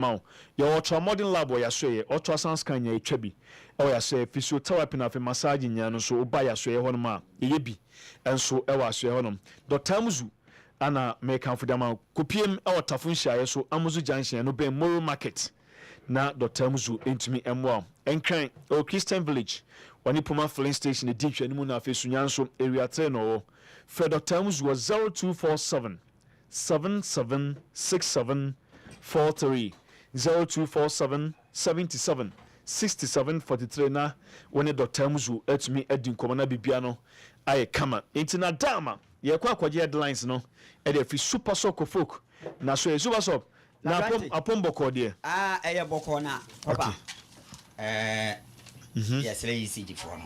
Mau, your ultramodern lab where you say ultrasound scan ye chebi, or you say physiotherapy na fe massage nyano so oba ya so ye honoma yebi enso e wa so ye honom Dr. Amuzu ana make am for dem kopiem e wotafun hia so Amuzu junction no be Moro market na Dr. Amuzu entumi emwa enkran o Christian village wani Puma filling station e deep hwani mu na fe sunyanso area 10 no for Dr. Amuzu was 0247 776743 0247 77 67 43 na when Dr. Amuzu etumi edi nkoma na bibia no aye kama intina dama ye kwa kwaje headlines no e dey fi super soccer folk na so super sop na apom boko de eye boko na papa yes le isi di for no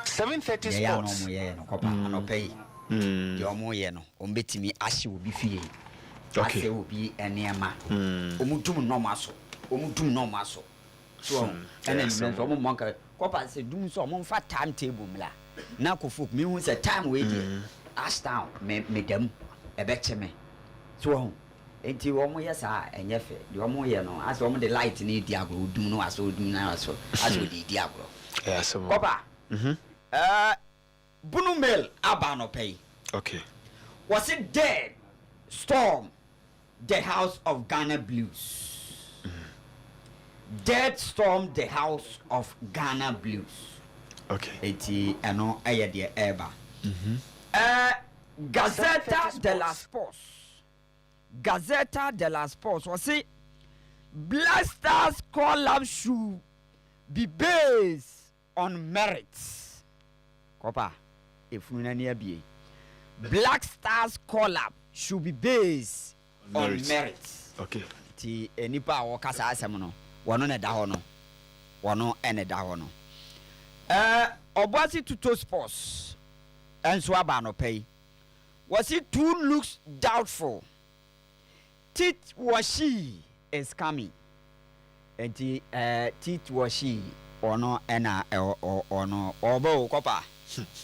7:30 sports ya no mo ye no kopa no pay di omo ye no o betimi ahye obi fie ase obi enema omutum no maso so enen so mo monka kopa se dum so mo fa timetable mla na kofuk me hu se time we dey ash down me dem ebecheme so enti wo mo yesa enyefe di omo ye no ase omo the light ni di agro dum no aso dum na aso di agro yes kopa bunu mail aba no pay okay was it dead storm the house of Ghana Blues dead storm the house of Ghana Blues okay eti eno eye de eba Gazzetta dello Sport was it Black Stars collab should be based on merits kopa efuna na bie Black Stars collab should be based on merits okay ti enipa wo kasa asem no wono na da ho no wono ene da ho no Obuasi Tuto Sports enso aba no pay was it two looks doubtful Tit Washi is coming enti Tit Washi ono ena ono obo kopa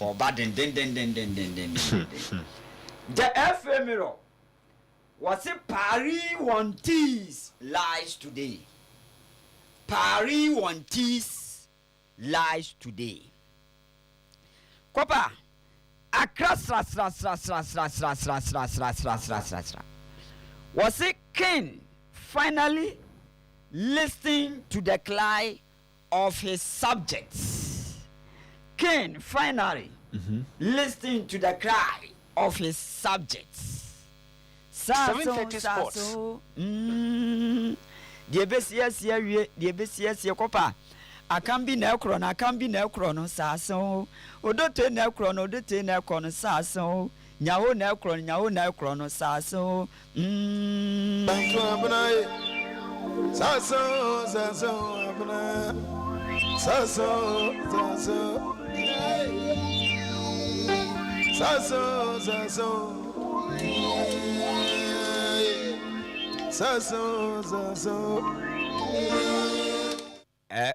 oba den the FA Mirror was it Paris Wanties lies today kopa akras was it King finally listening to the cry of his subjects listening to the cry of his subjects 7:30 sports the besiasie kopa akambi na ekro no saso odote na ekro no saso nyawo na ekro no saso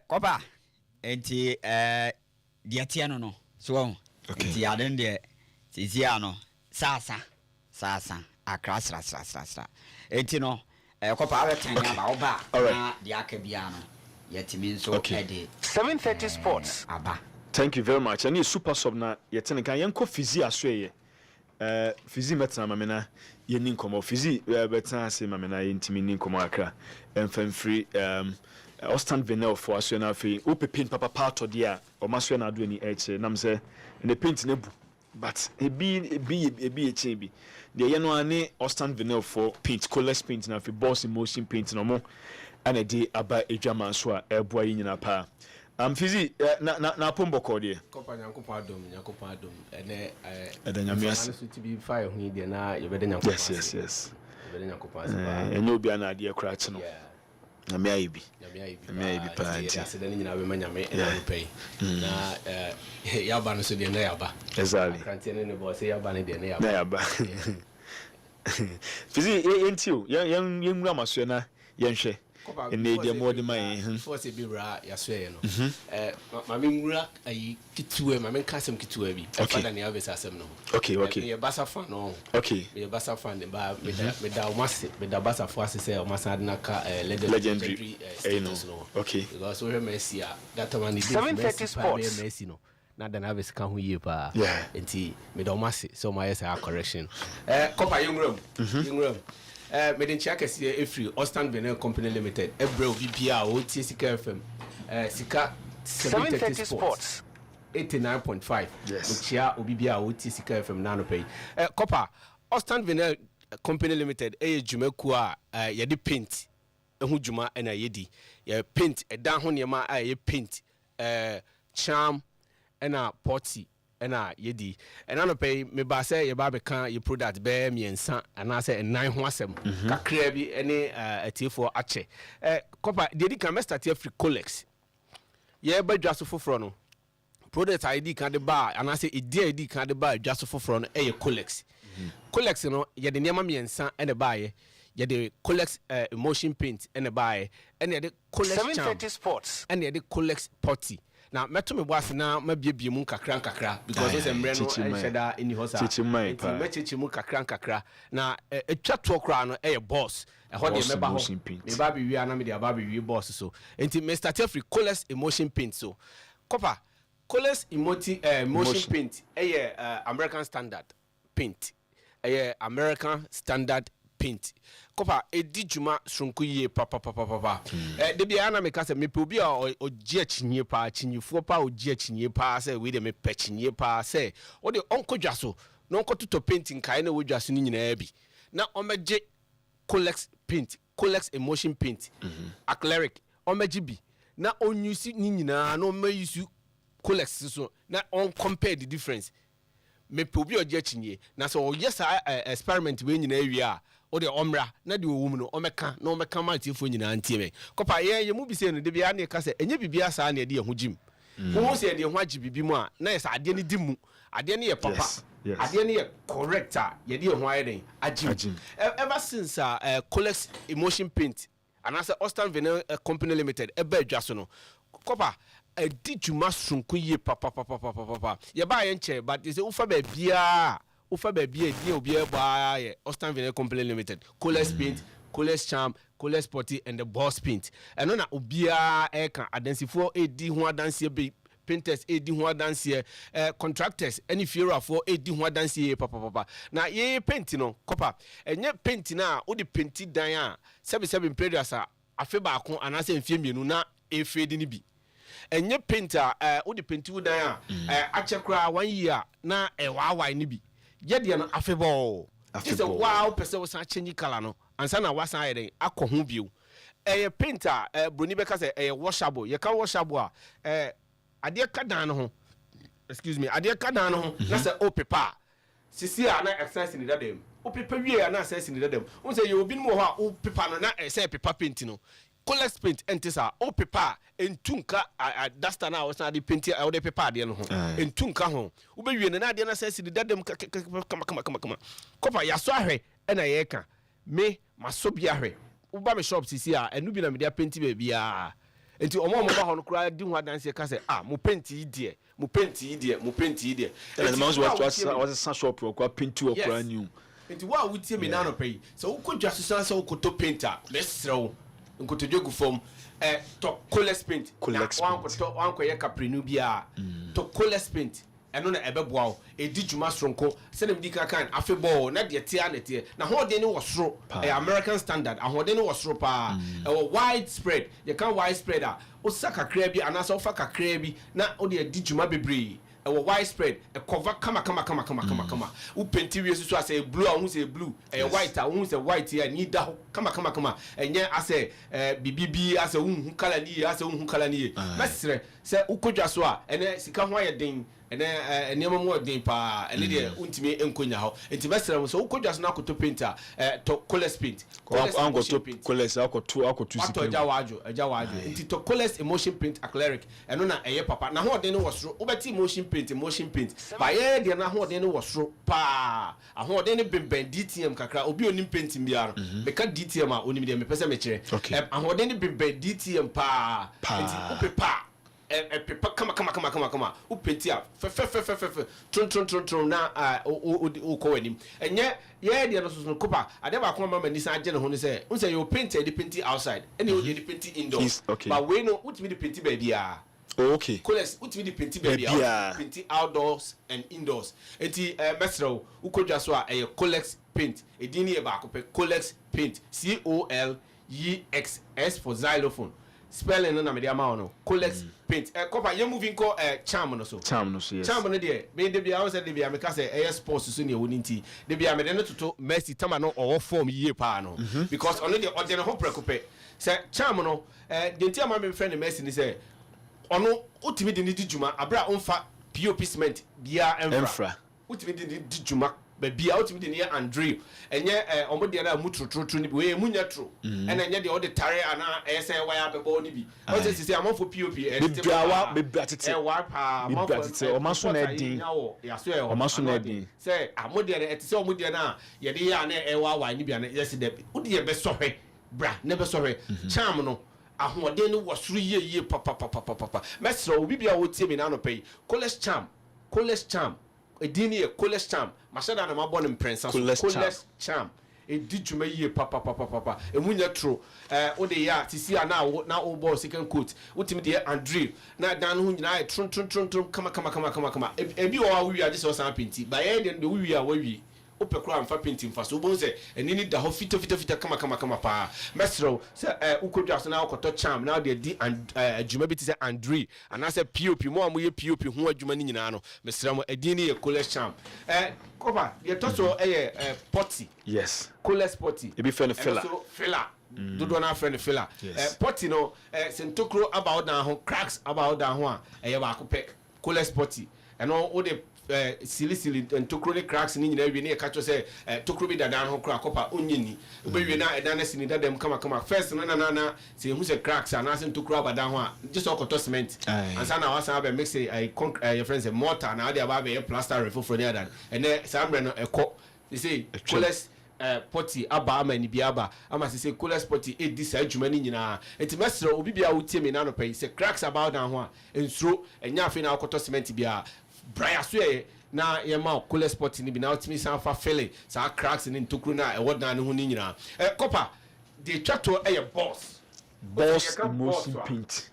kopa enti dia tiano no so enti aden de tizia no sasa akrasra enti no kopa awetanya ba oba na dia akabia no yetimi nso ede 7:30 sports aba thank you very much and super sub na yetene kan yenko fizi asoye fizi metna mamena yeni nkomo fizi betna ase mamena yentimi ni nkomo akra emfamfri Ostan Venel for Asuna Fe, Upepin Papa Pato dia, or Masuna do any H, Namse, and the paint nebu. But a be a chamber. The Yanuane Ostan Venel for paint, colorless paint, and a boss in motion paint no more, and a day about a German swa, a boy in a pa. Fizi, na pombo cordia. Copanyacopadum, and then you miss to be fire when you na you better yes. And you'll be an idea cratch. Na maybe party accident in our manyame and pay na yaba so de na yaba exactly can't any boy say yaba na de na yaba fizi entio yan ramaso na yenhwe and they are more than my force a bibra yaswe no my mura ay kitue my men kasem kitue bi father na yabe sasem no okay me basa fan no okay me basa fan ba me da umase me da basa fo asese o masa na ka legendary no okay because we Messi that one is 730 sports Messi no na da na be sika ho yie pa yeah enti me da umase so my yes correction kopa yungrum me den chia kese efri Austin Benin Company Limited ebre obi bia o tie sika FM sika 730 sports 89.5 yes chia obi bia o tie sika FM na no pay kopa Austin Benin Company Limited jumaku a ye de paint ehu juma na ye di ye paint edan ho niema a ye paint charm na potty na yedi ena no pay me ba say ye ba be kan ye product be miensa ana say nan ho asem kakra bi ene atiefo ache kopa de di kan me start free colex ye ba dwaso foforo no product ID kan de ba ana say ID kan de ba dwaso foforo no ye colex colex no ye de niam miensa ene ba ye de colex emotion paint ene ba ye ene de colex 730 sports ene de colex potty. Now, meto me boss na mabie mu kakra because those emre no sheda ini hosa mechichi mu kakra na etwa to kra no boss ho de meba ho me ba bi wi ana me de ba bi wi boss so enti me start free colors emotion paint so copper colors emotion paint American standard paint American standard paint kopa edi juma sronko yie papa de bia na me ka se me pe obi a ogie achinye pa achinyefo pa ogie achinye pa se we de me pe chinye pa se o de onkodwa so no onkototo painting kai na wodwa so ni nyina bi na omeje colex paint colex emotion paint acrylic omeje bi na onyusi ni nyina na omayusu colex so na on compare the difference me pe obi ogie achinye na so o yes experiment we nyina wi a o de omra na de owum no omeka na omeka matifo nyina antie me kopa ye mu bi se no de bia na ka se enye bibia sa na de ho jim wo se de ho agi bibi mu a na ye sa ade ne di mu ade ne ye papa ade ne ye correct a ye de ho aye den agim ever since colex emotion paint and as Austin Benin Company Limited eba adwaso no kopa di juma sunku ye papa ye ba ye nche but they say ufa ba bia di obi eba ye Austin Benin Company Limited colex paint colex charm colex potty and the boss paint eno na obia e kan adensifo edi ho adanse be painters edi ho adanse contractors any fear for edi ho adanse papa na ye paint no kopa enye paint na o de painti dan a 77 previous a afe ba ko anase mfie mienu na efedi ni bi enye painter o de painti dan a achekra 1 year na wawai ni bi ye de no afe bo it's a wow person was change color no ansa na wasan ayeden akohu biu painter broni beka say washable ye kan washable a ade ka dan no ho excuse me ade ka dan no ho na say o paper sisi a na exercise ni dadem o paper wie na exercise ni dadem o say ye obi no ho a o paper no na say paper paint no colex paint entisa o paper entunka duster na o san de paint o de paper ade no ho entunka ho wo be wie na ade na exercise ni dadem kama kopa ya so ahwe na ye ka me maso bia hwe wo ba me shop sisi a enu bi na me dia paint ba bia enti omo ba ho no kura di ho adanse ka se mo paint yi die and the man was a shop kwa paint o kura new enti wa wutie me na no pay so wo kodwa so so ko to painter mesrew nkoto jogu form to colex paint wan ko ye caprinu bia to colex paint eno na ebeboa o edi juma sronko se na mdika kan afebol na de tia na tie na hode ne wosoro American standard ahode ne wosoro pa widespread you can widespread a o saka kra bi anasa o fa kakra bi na o de edi juma bebre widespread cover kama u painti wi so ase blue a hu se blue white a hu se white ya ni da kama enye ase bibibi ase hu kala ni ase hu kala ni mesre se ukodwa so a ene sika ho ayeden ene enema mo den pa ene de untimi enkonya ho enti mesra so ukodwa so na akoto painter to colors paint colors colors akoto sipa aja wajo enti to colors emotion paint acrylic eno na eye papa na ho den no wosoro ubeti emotion paint ba ye de na ho den no wosoro pa ho den ne bemben DTM kakra obi onim paint biara meka DTM a onim de me pese me kire ho den ne bemben DTM pa enti upepa pepa kama upenti a fe tron na o ko wanim enye ye de no so kopa ade ba ko mama ni san age ne ho ne say unse you paint the painting outside and you the painting indoors but we no ultimate the painting baby a okay colors ultimate the painting baby a painting outdoors and indoors enti mesro ukodwa so a colors paint edini e ba ko pe colors paint COLEX for xylophone spelling no na media ma no colors paint kopa you moving ko charm no so yes charm no there me de bia say de bia me ka say sports so ne woni nti de bia me de no toto Messi tama no or form yie pa no because only the ordinary ho prekope say charm no de nti ama me friend Messi ni say ono utimi de ni di djuma abra onfa POP cement bia enfra utimi de ni di djuma bia ultimate de near Andre enye omode na mutrotro ni we munya tro ena enye de all the tare ana say wire bebo ni bi o say amofo POP be atete wa pa amofo o maso na din o maso na din say amode na etese omode na ye de ya na wa ni bia na yes de udi ye be sohwe bra ne be sohwe charm no ahoɔden no wɔsoro yie papa mesro obi bia wo tie me na no pay college charm edini ye college charm mashada na mabɔ ne mprensa so college charm edi dwuma yie papa emunya tro wo de ya tisi na wo ball second coat wotimi de Andre na dan ho nyina ye tron kama ebi wo awi age so san penti ba ye de wi a wawi opekura amfa penti mfa so bon se enini da ho fito kama pa mesro se ukodwa so na okoto charm na de di adwuma bi ti se Andre ana se POP mo amoye POP ho adwuma ni nyina no mesra mo edini ye college charm kopa ye to so potty yes college potty e be friend filler so filler dodo na friend filler potty no sentokro about down ho cracks about down ho a ba akopɛ college potty eno wo de silly and tokro cracks ni nyina wi na ka cho say tokro bi dada ho kra kopa onyini obewie na eda na sini dadam kama first na say hu say cracks and asen tokro abada ho a just okoto cement ansa na wasa be mix your friends a mortar na ade aba be plaster refofro ni adan and sambre no ekɔ say college potty aba ama ni bia aba ama say college potty e di sa adwuma ni nyina enti mesro obi bia wotie me na no pay say cracks about down ho a ensuro enya afi na okoto cement bia Brian Sway na yema cool spot ni bi na otimi san fa fele sa cracks ni ntokru na e wodan ne ho ni nyina kopa de twato boss emotion paint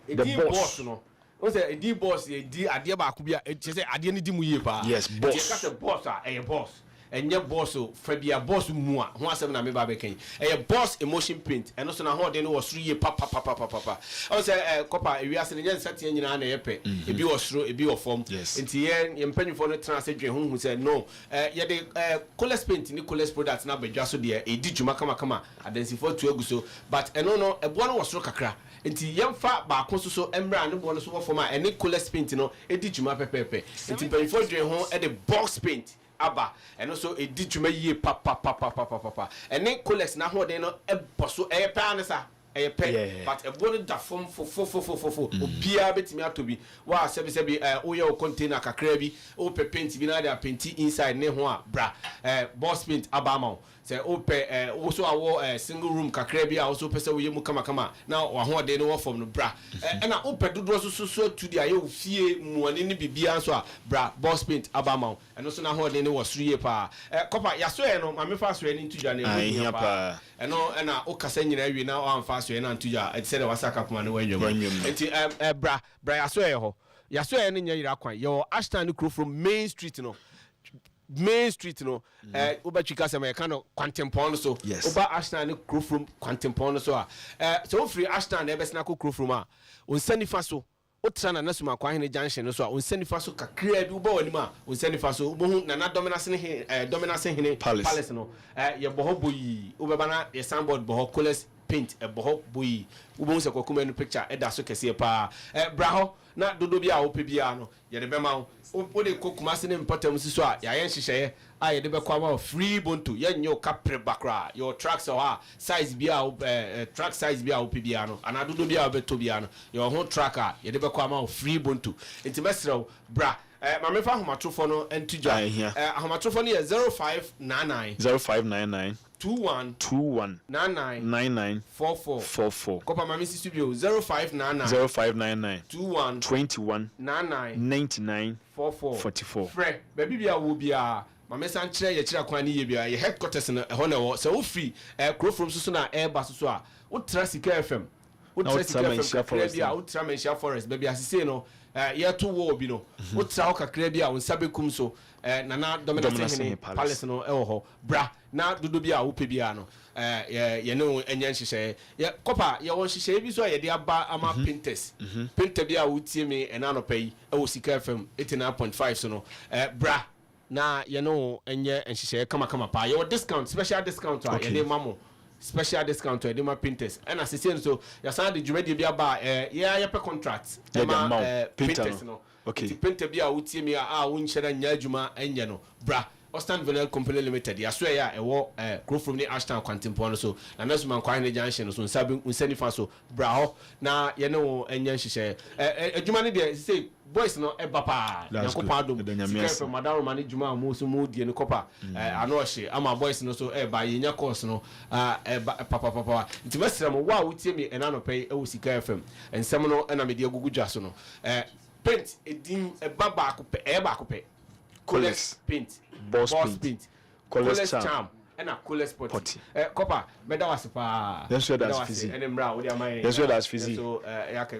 the boss no o say the boss e di ade ba ko bia e say ade ni di mu yie pa yes boss e ka say boss boss enye boss fa bia boss mu a ho asem na me ba be kan boss emotion paint eno so na ho de no wosoro ye papa o say kopa ewiase ne nyansa tie nyina na yepe ebi wosoro ebi wo form enti ye mpanyufo no trans adwen hu say no ye de colors paint ni colors product na badwa so de edi dwuma kama adensifo to aguso but eno no ebo no wosoro kakra enti yemfa ba ko so emra ne bo no so wo form a ene colors paint no edi dwuma pepepe enti mpanyufo dwen ho e de box paint aba eno so edi dwuma yie papa ene colex na ho den no eboso pa ne sa pe but ebo no da fom fo obia betimi atobi wa sebi oye o container kakra bi o pe paint bi na da paint inside ne ho a bra boss paint abama say o pe also awo single room kakra bi a also pese wo yemu kama na wa ho den no wo fom no bra na o pe dodo so to dia ye ofie muane ni bibia so a bra boss paint abama eno so na ho den no wo suriye pa kopa yaso e no ma me fa so e ni ntujwa na e pa eno na o kasa nyina wi na o amfa so e na ntujwa e se de wasaka kuma no wanwem enti bra yaso e ho yaso e no nya yira kwan ye Ashton Crow from Main Street no uba chika sema kind of quantum so uba Ashton Crow from quantum so so free Ashton e besna ko Crow from a unsani fa so otrana nasuma kwa hene junction so unsani fa so kakra bi uba wani ma unsani fa so ubo na dominance hene palace no ye boho boyi uba bana ye soundboard boho coolest paint eboho boy wo se kokoma no picture e da so kese pa braho na dodo bia wo pe bia no ye de be ma wo de kokuma se ne importam si so a ya yen hyehyeye a ye de be kwa ma free bonto ye nyo kapre bakra your tracks or size bia track size bia wo pe bia no ana dodo bia wo be to bia no your whole tracker ye de be kwa ma free bonto enti mesrew bra ma me fa ahomatrofo no entija ahomatrofo no ye 0599 21 99 44 kopa mami si studio 0599 21 99 44 fre baby bia wo bia mami san kire ye kire kwan ni ye bia ye headquarters no ho na wo se wo free crofrom so na air so a wo tra sika fm wo tra sika fm bia wo tra mensia forest baby asise no ye to wo bi no wo tra wo kakra bia wo nsabe kum so nana domination palace no ho bra na dodo bia wo pe bia no ye no enyan hyehyɛ ye kopa ye won hyehyɛ bi so ye de aba ama painters painter bia wo tie me ena no pay wo sika fm 89.5 so no bra na ye no enye nhyehyɛ kama pa ye discount special discount ye de mamo special discount to edema painters and assistant so ya san de dwumadi bia ba ye pe contract painters no okay painter bia wo tie me a wo nhyɛ da nya adwuma enye no bra Austin Vinyl Company Limited ya so ya ewo Crofrom ni Ashton Kwantimpo no so na naso man kwan ne junction so nsabi nsani fa so bra ho na ye ne wo enya hyehyɛ adwuma ne de say boys no eba pa yakopa adom sika madam man adwuma mo so mo die ne kopa ano hye ama boys no so eba ye nya course no papa nti mesra mo wa wo tie me ena no pay ewo sika fm ensem no na me de agugu dwa so no paint edin eba ba akopɛ Coolest paint, boss paint, coolest charm, and a coolest potty. Copper, better was pa. Yes, that's physique. And then brown with your mind. Yes, that's physique. So,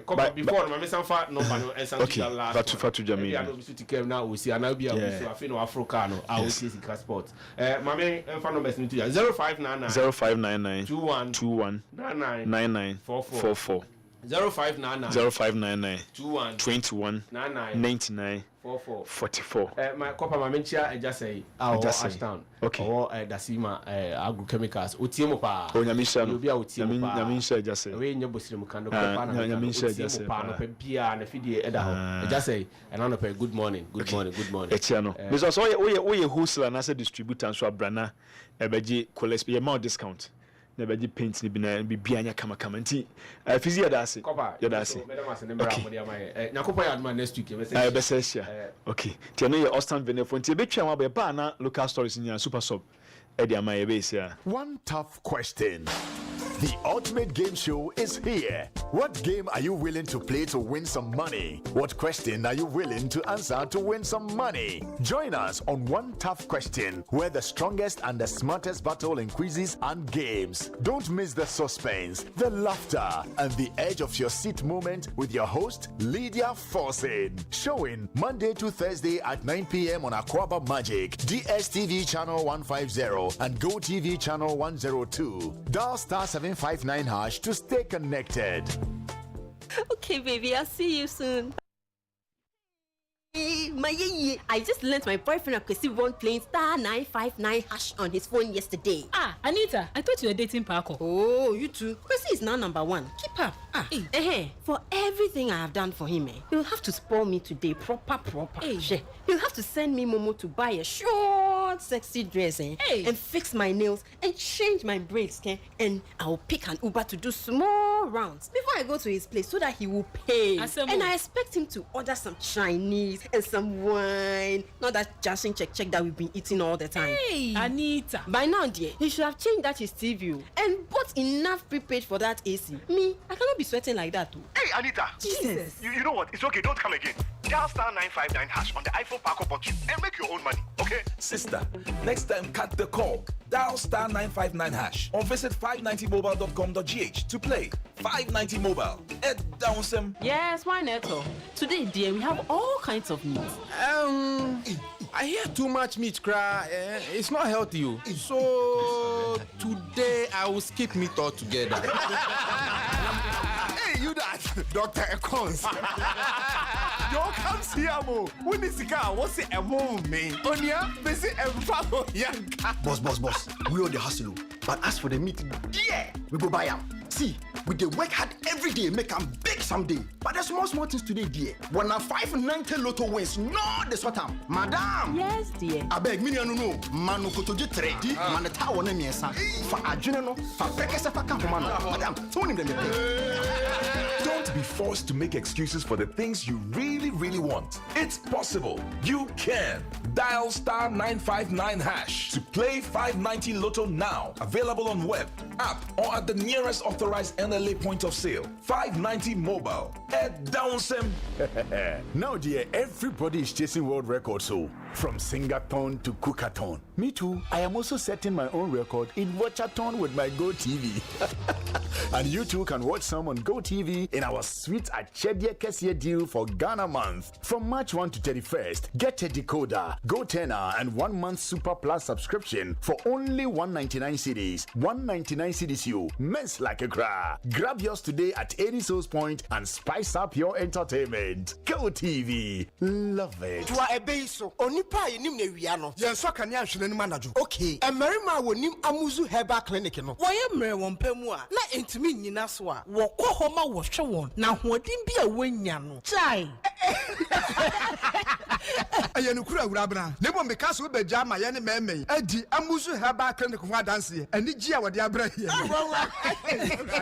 copper before, my son fat no man and something. Okay, but to Jamie. I know to care now. We see, and I'll be a fin of Africano. I will see the passport. My man, and fan of best to 0599 21 99 44 0599 21 99 44 my copper my mentia just say Ashtown okay or Dasima agrochemicals otiemo pa onyamisha no bia otiemo pa nyamisha just say we nyabosire mu kando pa na nyamisha just say pa no pa bia na fidie eda ho just say and on pa good morning etia no because we wholesaler na say distributor so abrana ebeji cholesterol ye more discount na beji paint ni bina bibia nya kama nti fizi ya dase ya dase nyakopa ya adma next week besesia okay ti no ye Austin Venefo nti betwa wa be ba na local stories ni super sub e dia my base ya. One tough question. The ultimate game show is here. What game are you willing to play to win some money? What question are you willing to answer to win some money? Join us on One Tough Question, where the strongest and the smartest battle in quizzes and games. Don't miss the suspense, the laughter, and the edge of your seat moment with your host, Lydia Forsin. Showing Monday to Thursday at 9 p.m. on Aquaba Magic, DSTV channel 150 and GoTV channel 102. Dial star 759 hash to stay connected. Okay, baby, I'll see you soon. I just learned my boyfriend Akwesi won playing star 959 hash on his phone yesterday. Anita, I thought you were dating Paco. Oh, you too. Kwesi is now number one. Keep up. For everything I have done for him, he'll have to spoil me today, proper. He'll have to send me Momo to buy a short, sexy dress, and fix my nails and change my braids, and I'll pick an Uber to do small rounds before I go to his place so that he will pay. And I expect him to order some Chinese and some wine, not that Johnson check that we've been eating all the time. Hey, Anita. By now, dear, he should have changed that his TV and bought enough prepaid for that AC. Me, I cannot be sweating like that too. Hey, Anita. Jesus. You know what? It's okay. Don't come again. Dial star 959 hash on the iPhone Paco box and make your own money, okay? Sister, next time cut the call. Dial star 959 hash or visit 590mobile.com.gh to play. 590 mobile. Ed down some. Yes, why not? Today, dear, we have all kinds of meat. I hear too much meat cry. It's not healthy. So today I will skip meat altogether. Hey, you that Dr. Ekons. Yo, come see Amo. When is the car? What's it a move, man? Onya, visit a Yanka. Boss. We on the hustle. But as for the meat, yeah, we go buy them. See, we dey work hard every day, make am big someday. But there's small things today, dear. When a 590 lotto wins, no, the sort am. Madam. Yes, dear. I beg me no. Manu kotoji trade. Maneta wona miensa. Fa adwene no, fa pekese fa ka homa no. Madam, tell him them Don't be forced to make excuses for the things you really, really want. It's possible. You can. Dial star 959 hash to play 590 Lotto now. Available on web, app, or at the nearest authorized NLA point of sale. 590 mobile. Down sim. Now, dear, everybody is chasing world records. So, from Singathon to Cookathon. Me too. I am also setting my own record in Watchathon with my GoTV. And you too can watch some on GoTV in our sweet Achedia Kessie deal for Ghana month. From March 1 to 31st, get a decoder, GoTenna, and 1 month Super Plus subscription for only 199 cedis. 199 cedis you mess like a cra. Grab yours today at any source point and spice up your entertainment. GoTV. Love it. Onipa yenim na wia no yenso kan ya hwene nim anadwo okay emerima wonim amuzu herbal clinic no wo ye mre won pamu a na entimi nyina so a wo kɔ hɔ ma wo hwe won na hoɔden bi a wonya no chai ayenu kura awurabra nebo meka so be gya ma ye ne meme adi amuzu herbal clinic ho adanse ani gi a wode abra hie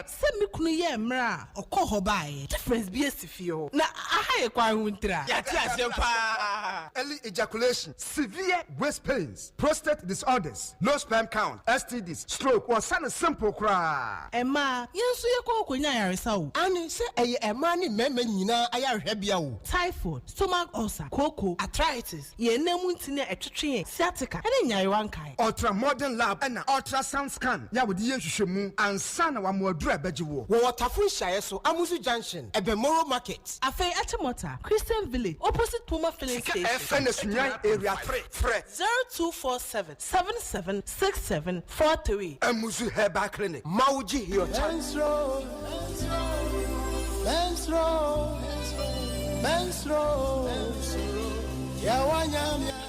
se me kunu ye mre a ɔkɔ hɔ bae difference bi asifie ho na aha ye kwa hu ntra ya ti asem pa early ejaculation, severe waist pains, prostate disorders, low sperm count, STDs, stroke, or some simple cry. Emma, yes, you call Kunya Yarisau. And say a man in men, ayar typhoid, stomach ulcer, cocoa, arthritis, ye nemuntina a tree, sciatica, and in Yawankai. Ultra modern lab and ultrasound scan, ya with the Yeshimu, and son of more drebeju. Waterful Shire, so Amusu Junction, a Bemoro Market, a fair Atamota, Christian Village, opposite Puma filling station. Area 3 0247 776743 Amuzu Herbal Clinic Mauji here Men's Road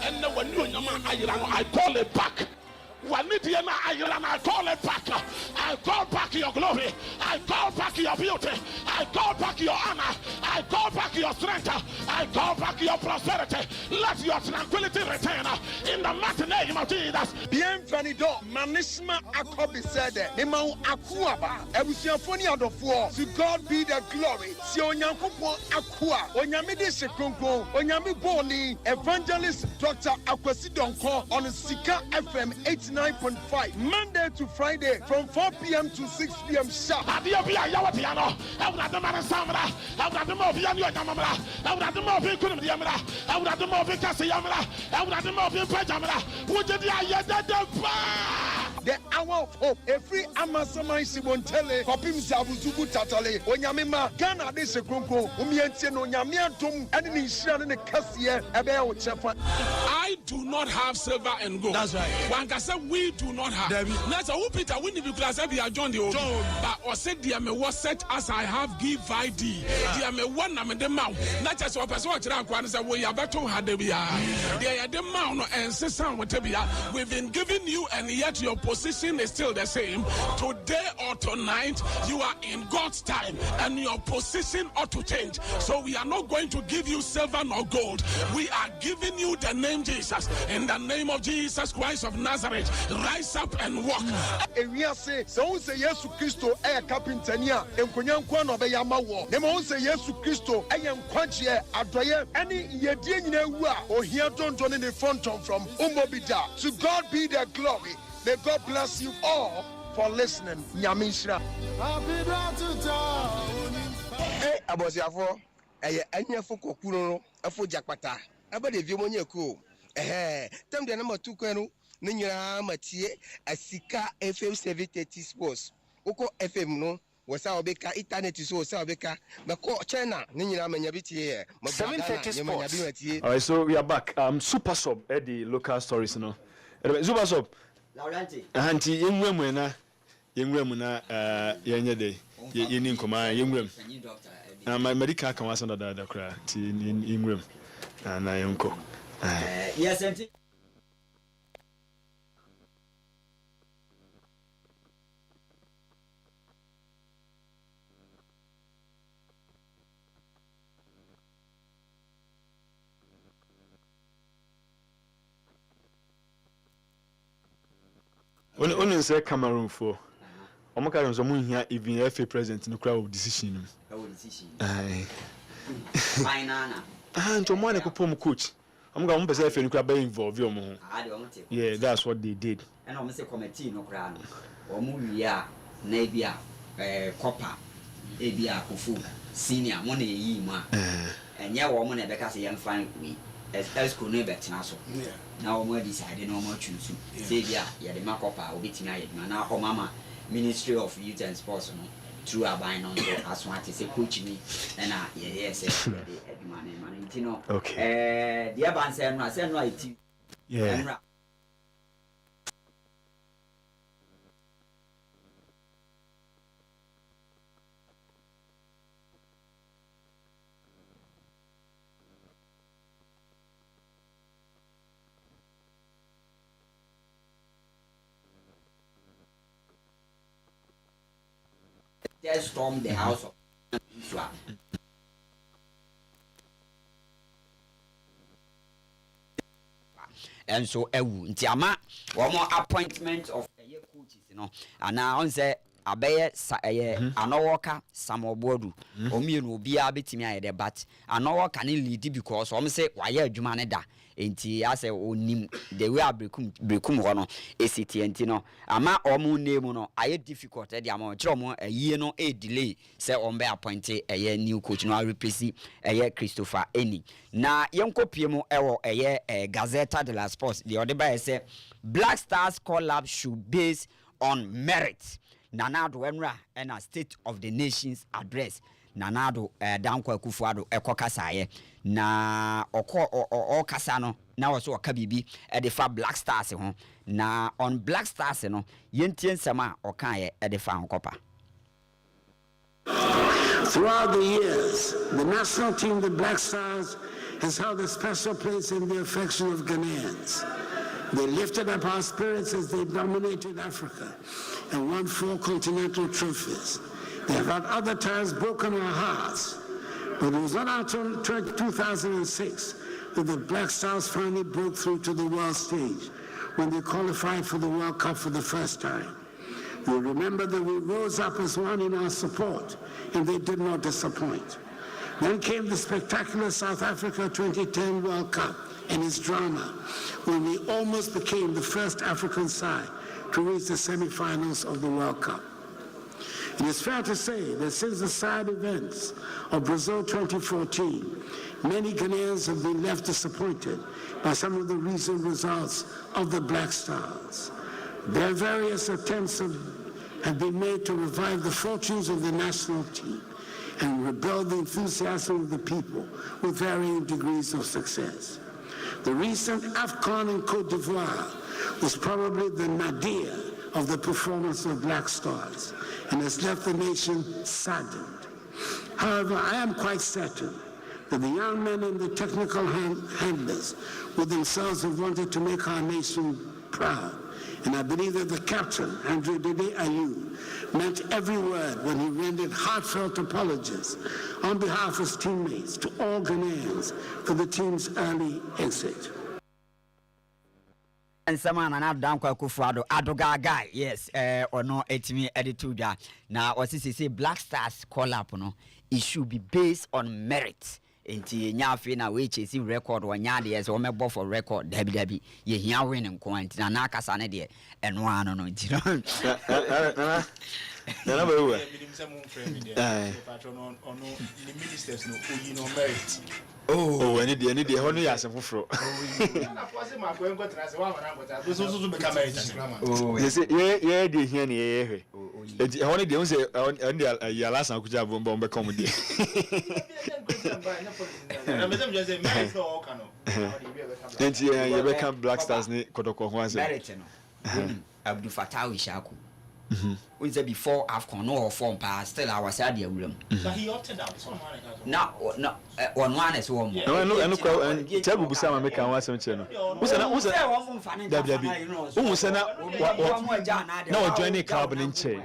and no one knew I call it back. Wanidiana Ayana, I call it back. I call back your glory. I call back your beauty. I call back your honor. I call back your strength. I call back your prosperity. Let your tranquility return in the mighty name of Jesus. Bienvenido, Manisma Akobi said, Nemau Akuaba, Ebusiafoni out of war. To God be the glory. Si Onyankupo Akua, Onyamide Sekonko, Onyami Boni, Evangelist Dr. Akwasidonko on Sika FM 89.5, Monday to Friday from 4 p.m. to 6 p.m. sharp. The hour of hope. A free Amasama Sibontele, Kopim Zabuzubu Tatale, Onyamima, Ghana de Sekonko, Umientien, Onyamiantum, and in Ishan and the Cassia, Abel Chefa. I do not have silver and gold. That's right. One can say we do not have. That's a who Peter Winnie because we are John the old. But or said, dear me was set as I have give ID. Dear me one am in the mouth. Not just what person watch around and say, we are better had the beer. They are the mount and Sissan with the we've been giving you, and yet your position is still the same. Today or tonight, you are in God's time, and your position ought to change. So we are not going to give you silver nor gold. We are giving you the name Jesus. In the name of Jesus Christ of Nazareth, rise up and walk. Say, so say yes Christo, a carpentania, and Kunyan of a Yamawa. Nemo say yes Christo, I am Quanchia, Adoya, any Yedina, or here don't join in the front from Umobida. To God be the glory. May God bless you all for listening. Nyamishra. Hey, Abosiafo, anya foko kuno, afo jakpata. Abade viemonye ko. Tem de number 2 kwenu, ninyira matie asika FM 730 Sports. Oko FM no, wasa obeka internet so wasa obeka. Bako China, ninyira manyabiti 730 Sports. All right, so we are back. Super Sub, the local stories, no. Super Sub. Lebarante. Auntie, yengwemu na yenye de yeni nkoma yengwem. Na my medical kan wasa da kra ti yengwem. Na yenko. Yes, auntie. Only say Cameroon for. Omo ka nso mo hia even FA president no kra decision. Aye. Finana. Nto mo na ko pom coach. Omo ga mo pese FA no kra be involve yo mo ho. Yeah, that's what they did. And omo say committee no kra no. Omo wia na bia copper e bia kofu senior mo na yi mu a. Enye wo mo na be ka say yam fan we. Esco no be tina so. Now omo decide no more choose. Say bia ya de makopa obetimi ayeduma na ho mama Ministry of Youth and Sports no through a buy on as one to say coach me and yes man okay the ban say no it yeah they stormed the house of Israel. And so ntiama one more appointment of coaches and now on say abeye anowoka samobodu omienu obia betimi ayede but anowoka ne lead because o say waye adwuma ne da enti ase onim the way brekum ho no esiti enti no ama omu name no aye difficult e dia ma kire omo ayie no e delay say on be appoint eye new coach no replace eye Christopher Eni na yenkopie mu ewo eye Gazeta de la Sports the other by say Black Stars collab should base on merit. Nanado Enra and a State of the Nations address. Nanado Danko Kufuado Ekokasaye na oko Kasano na also Kabibi at the fa Black Stars na on Black Stars no yentien sama okaye at the fa kopa. Throughout the years, the national team, the Black Stars, has held a special place in the affection of Ghanaians. They lifted up our spirits as they dominated Africa and won 4 continental trophies. They have at other times broken our hearts, but it was not until 2006 that the Black Stars finally broke through to the world stage when they qualified for the World Cup for the first time. You remember that we rose up as one in our support, and they did not disappoint. Then came the spectacular South Africa 2010 World Cup and its drama, when we almost became the first African side to reach the semi-finals of the World Cup. It is fair to say that since the side events of Brazil 2014, many Ghanaians have been left disappointed by some of the recent results of the Black Stars. Their various attempts have been made to revive the fortunes of the national team and rebuild the enthusiasm of the people with varying degrees of success. The recent AFCON in Cote d'Ivoire was probably the nadir of the performance of Black Stars and has left the nation saddened. However, I am quite certain that the young men and the technical handlers with themselves have wanted to make our nation proud. And I believe that the captain, Andre Dede Ayew, meant every word when he rendered heartfelt apologies on behalf of his teammates to all Ghanaians for the team's early exit. And someone and Danko Kufuado Adogaga, yes, or no, etimi edituja. Now, what is say Black Stars call up, no, it should be based on merit. Enti nyafe na we chase record wa nyaade yes o mebo for record dabi ye hia win nko anti na akasa ne de eno ano no nti no na ba we ministers no oyi no merit oh any dey hono ya se foforo they say yeah dey hia ne ye hwe enti hono dey say ya last an kuja bomba be come dey and you become Black Stars ni kotoko ho ase Abdul Fattah Ishaku we say before AFCON no form pa still our side dey wuram but he opted out so no one is one no table busa ma make an wasem che no usa dabi usa na join the club in che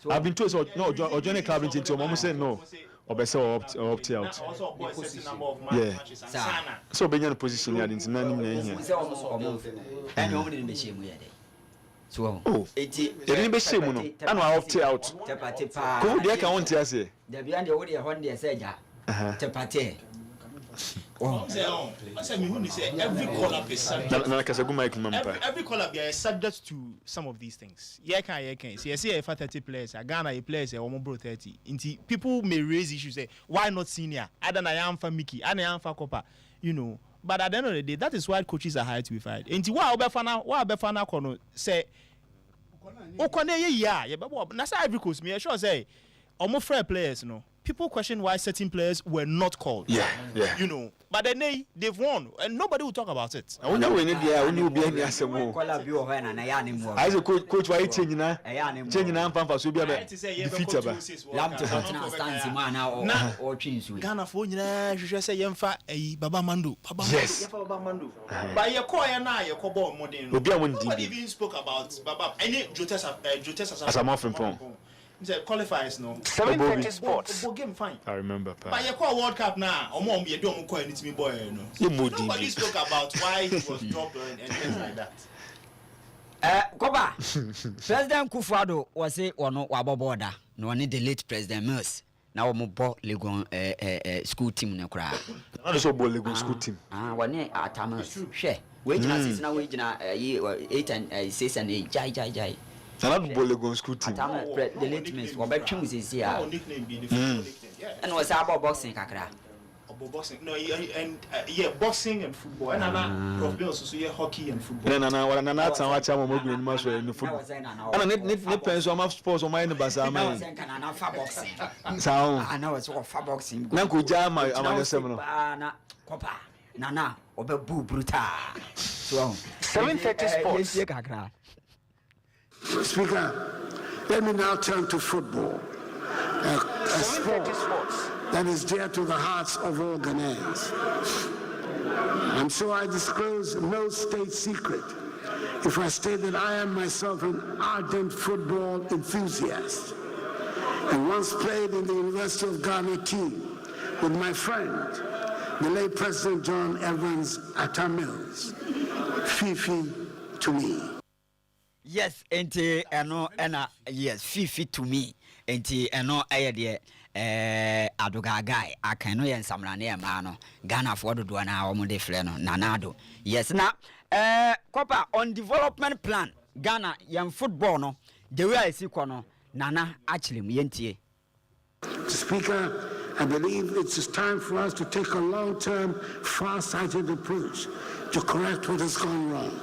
I've been told so no join the club in che mom say no obese opt out yeah so be in position ya didn't na here and you only be shame here So didn't be shame no. I know opt out. Ko dey ka won tia say. There be and the dey hon dey say ja. Tepate. Every call-up is subject. Every call-up is subject to some of these things. Yeah, can. See, I see if 30 players, Ghana players, or 30. People may raise issues. Say, why not senior? I don't know. I am for Mickey. I am for Copa. You know. But at the end of the day, that is why coaches are hired to be fired. And why Obefana kono say, Okone yeah. But that's every coach. Me sure say, almost fair players, no. People question why certain players were not called. Yeah. You know, but then they've won, and nobody will talk about it. I know be any asemo. I say coach why change na pampa so be defeated ba. Ghana for nyina hwehwe say yemfa Baba Mando. Yes. But you call na you call ball modern. Nobody even spoke about Baba. Any Jotes as a muffin pon. Qualifiers no 7:30 sports. Game fine. I remember. But you call World Cup now. You don't call anything boy. Nobody spoke about why he was dropped and things like that. Koba. President Kufuor was say ono waboboda. No need the late President Mills. Now we bo Legon school team no kra. Na so bo Legon school team. Wani Atamas. Hwe. We jina since na we jina 8 and 6 and 8 jai. Salad Bolegon school team. The late miss, Robert Chums is here. And was about boxing, Kakra. Boxing, no, and boxing and football. And I'm Prof. Bill, so yeah, hockey and football. And I want to watch our mobile in Marshall in the football. And I need pens on my sports on my bazaar. Boxing. So I know it's all for boxing. Nanku Jama, I'm a seminar. Copa, Nana, Obe Boo Bruta. So 7:30 sports. Speaker, let me now turn to football, a sport that is dear to the hearts of all Ghanaians. I'm sure I disclose no state secret if I state that I am myself an ardent football enthusiast and once played in the University of Ghana team with my friend, the late President John Evans Atta Mills. Fifi to me. Yes, enti eno yes, Fifi to me. Enti eno de adoga guy akan no yen samrane e ma no Ghana for do na omo de frɛ no nanado. Yes na Copa on development plan Ghana yen football no the way I see no nana actually yentie. Speaker, I believe it's time for us to take a long-term, far-sighted approach to correct what has gone wrong.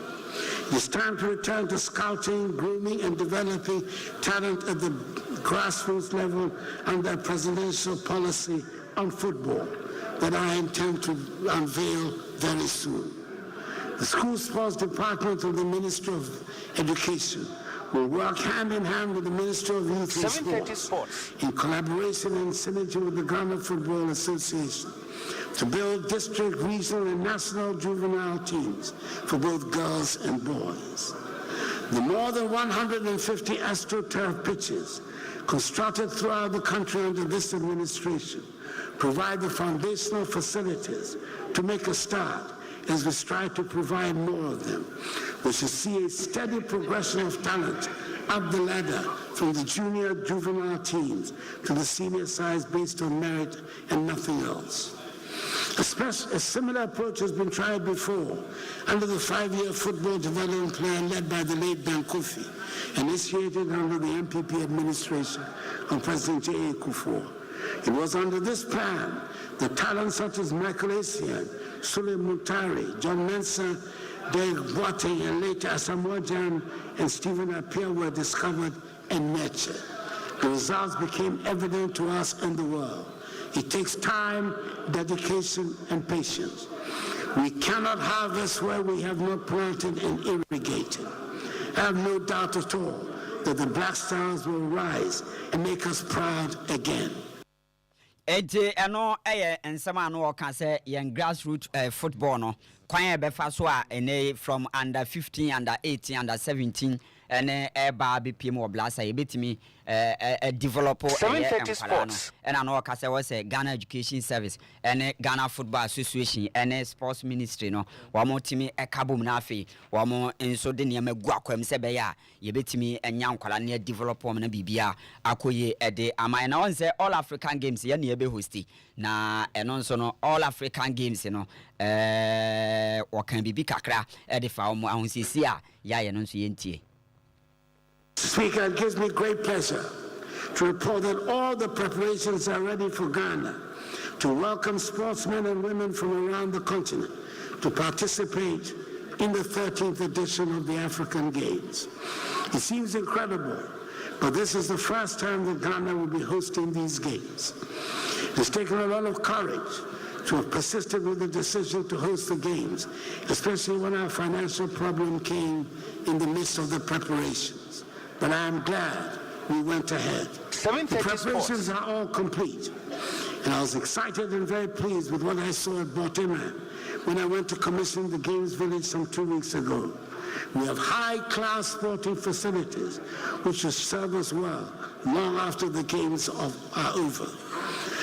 It's time to return to scouting, grooming, and developing talent at the grassroots level under a presidential policy on football that I intend to unveil very soon. The school sports department of the Ministry of Education will work hand in hand with the Ministry of Youth and Sports in collaboration and synergy with the Ghana Football Association to build district, regional, and national juvenile teams for both girls and boys. The more than 150 AstroTurf pitches constructed throughout the country under this administration provide the foundational facilities to make a start as we strive to provide more of them. We should see a steady progression of talent up the ladder from the junior juvenile teams to the senior sides based on merit and nothing else. A similar approach has been tried before under the 5-year football development plan led by the late Ben Kofi, initiated under the MPP administration of President J.A. Kufuor. It was under this plan that talents such as Michael Essien, Sule Mutari, John Mensah, Dave Boateng, and later Asamoah Gyan and Stephen Appiah were discovered and nurtured. The results became evident to us and the world. It takes time, dedication, and patience. We cannot harvest where we have not planted and irrigated. I have no doubt at all that the Black Stars will rise and make us proud again. Enti eno ensema no ka say yen grassroots football no kwan e be fa so a ene from under 15, under 18, under 17 ene eba bpm or blasa yebetimi develop 730 sports and I know kase was Ghana Education Service ene Ghana Football Association ene Sports Ministry no wamo timi ekabum na afi wamo enso de niam egu akwam se be ya yebetimi enya nkwala ne develop na bibia akoye ede ama na won say All African Games ye ne be hosti na eno nso no All African Games no wakan bibi kakra ede fa wamo ahonsisi a ya ye no nso ye ntie. Speaker, it gives me great pleasure to report that all the preparations are ready for Ghana to welcome sportsmen and women from around the continent to participate in the 13th edition of the African Games. It seems incredible, but this is the first time that Ghana will be hosting these games. It's taken a lot of courage to have persisted with the decision to host the games, especially when our financial problem came in the midst of the preparations. But I am glad we went ahead. The preparations are all complete. And I was excited and very pleased with what I saw at Botima when I went to commission the Games Village some 2 weeks ago. We have high-class sporting facilities which will serve us well long after the Games are over.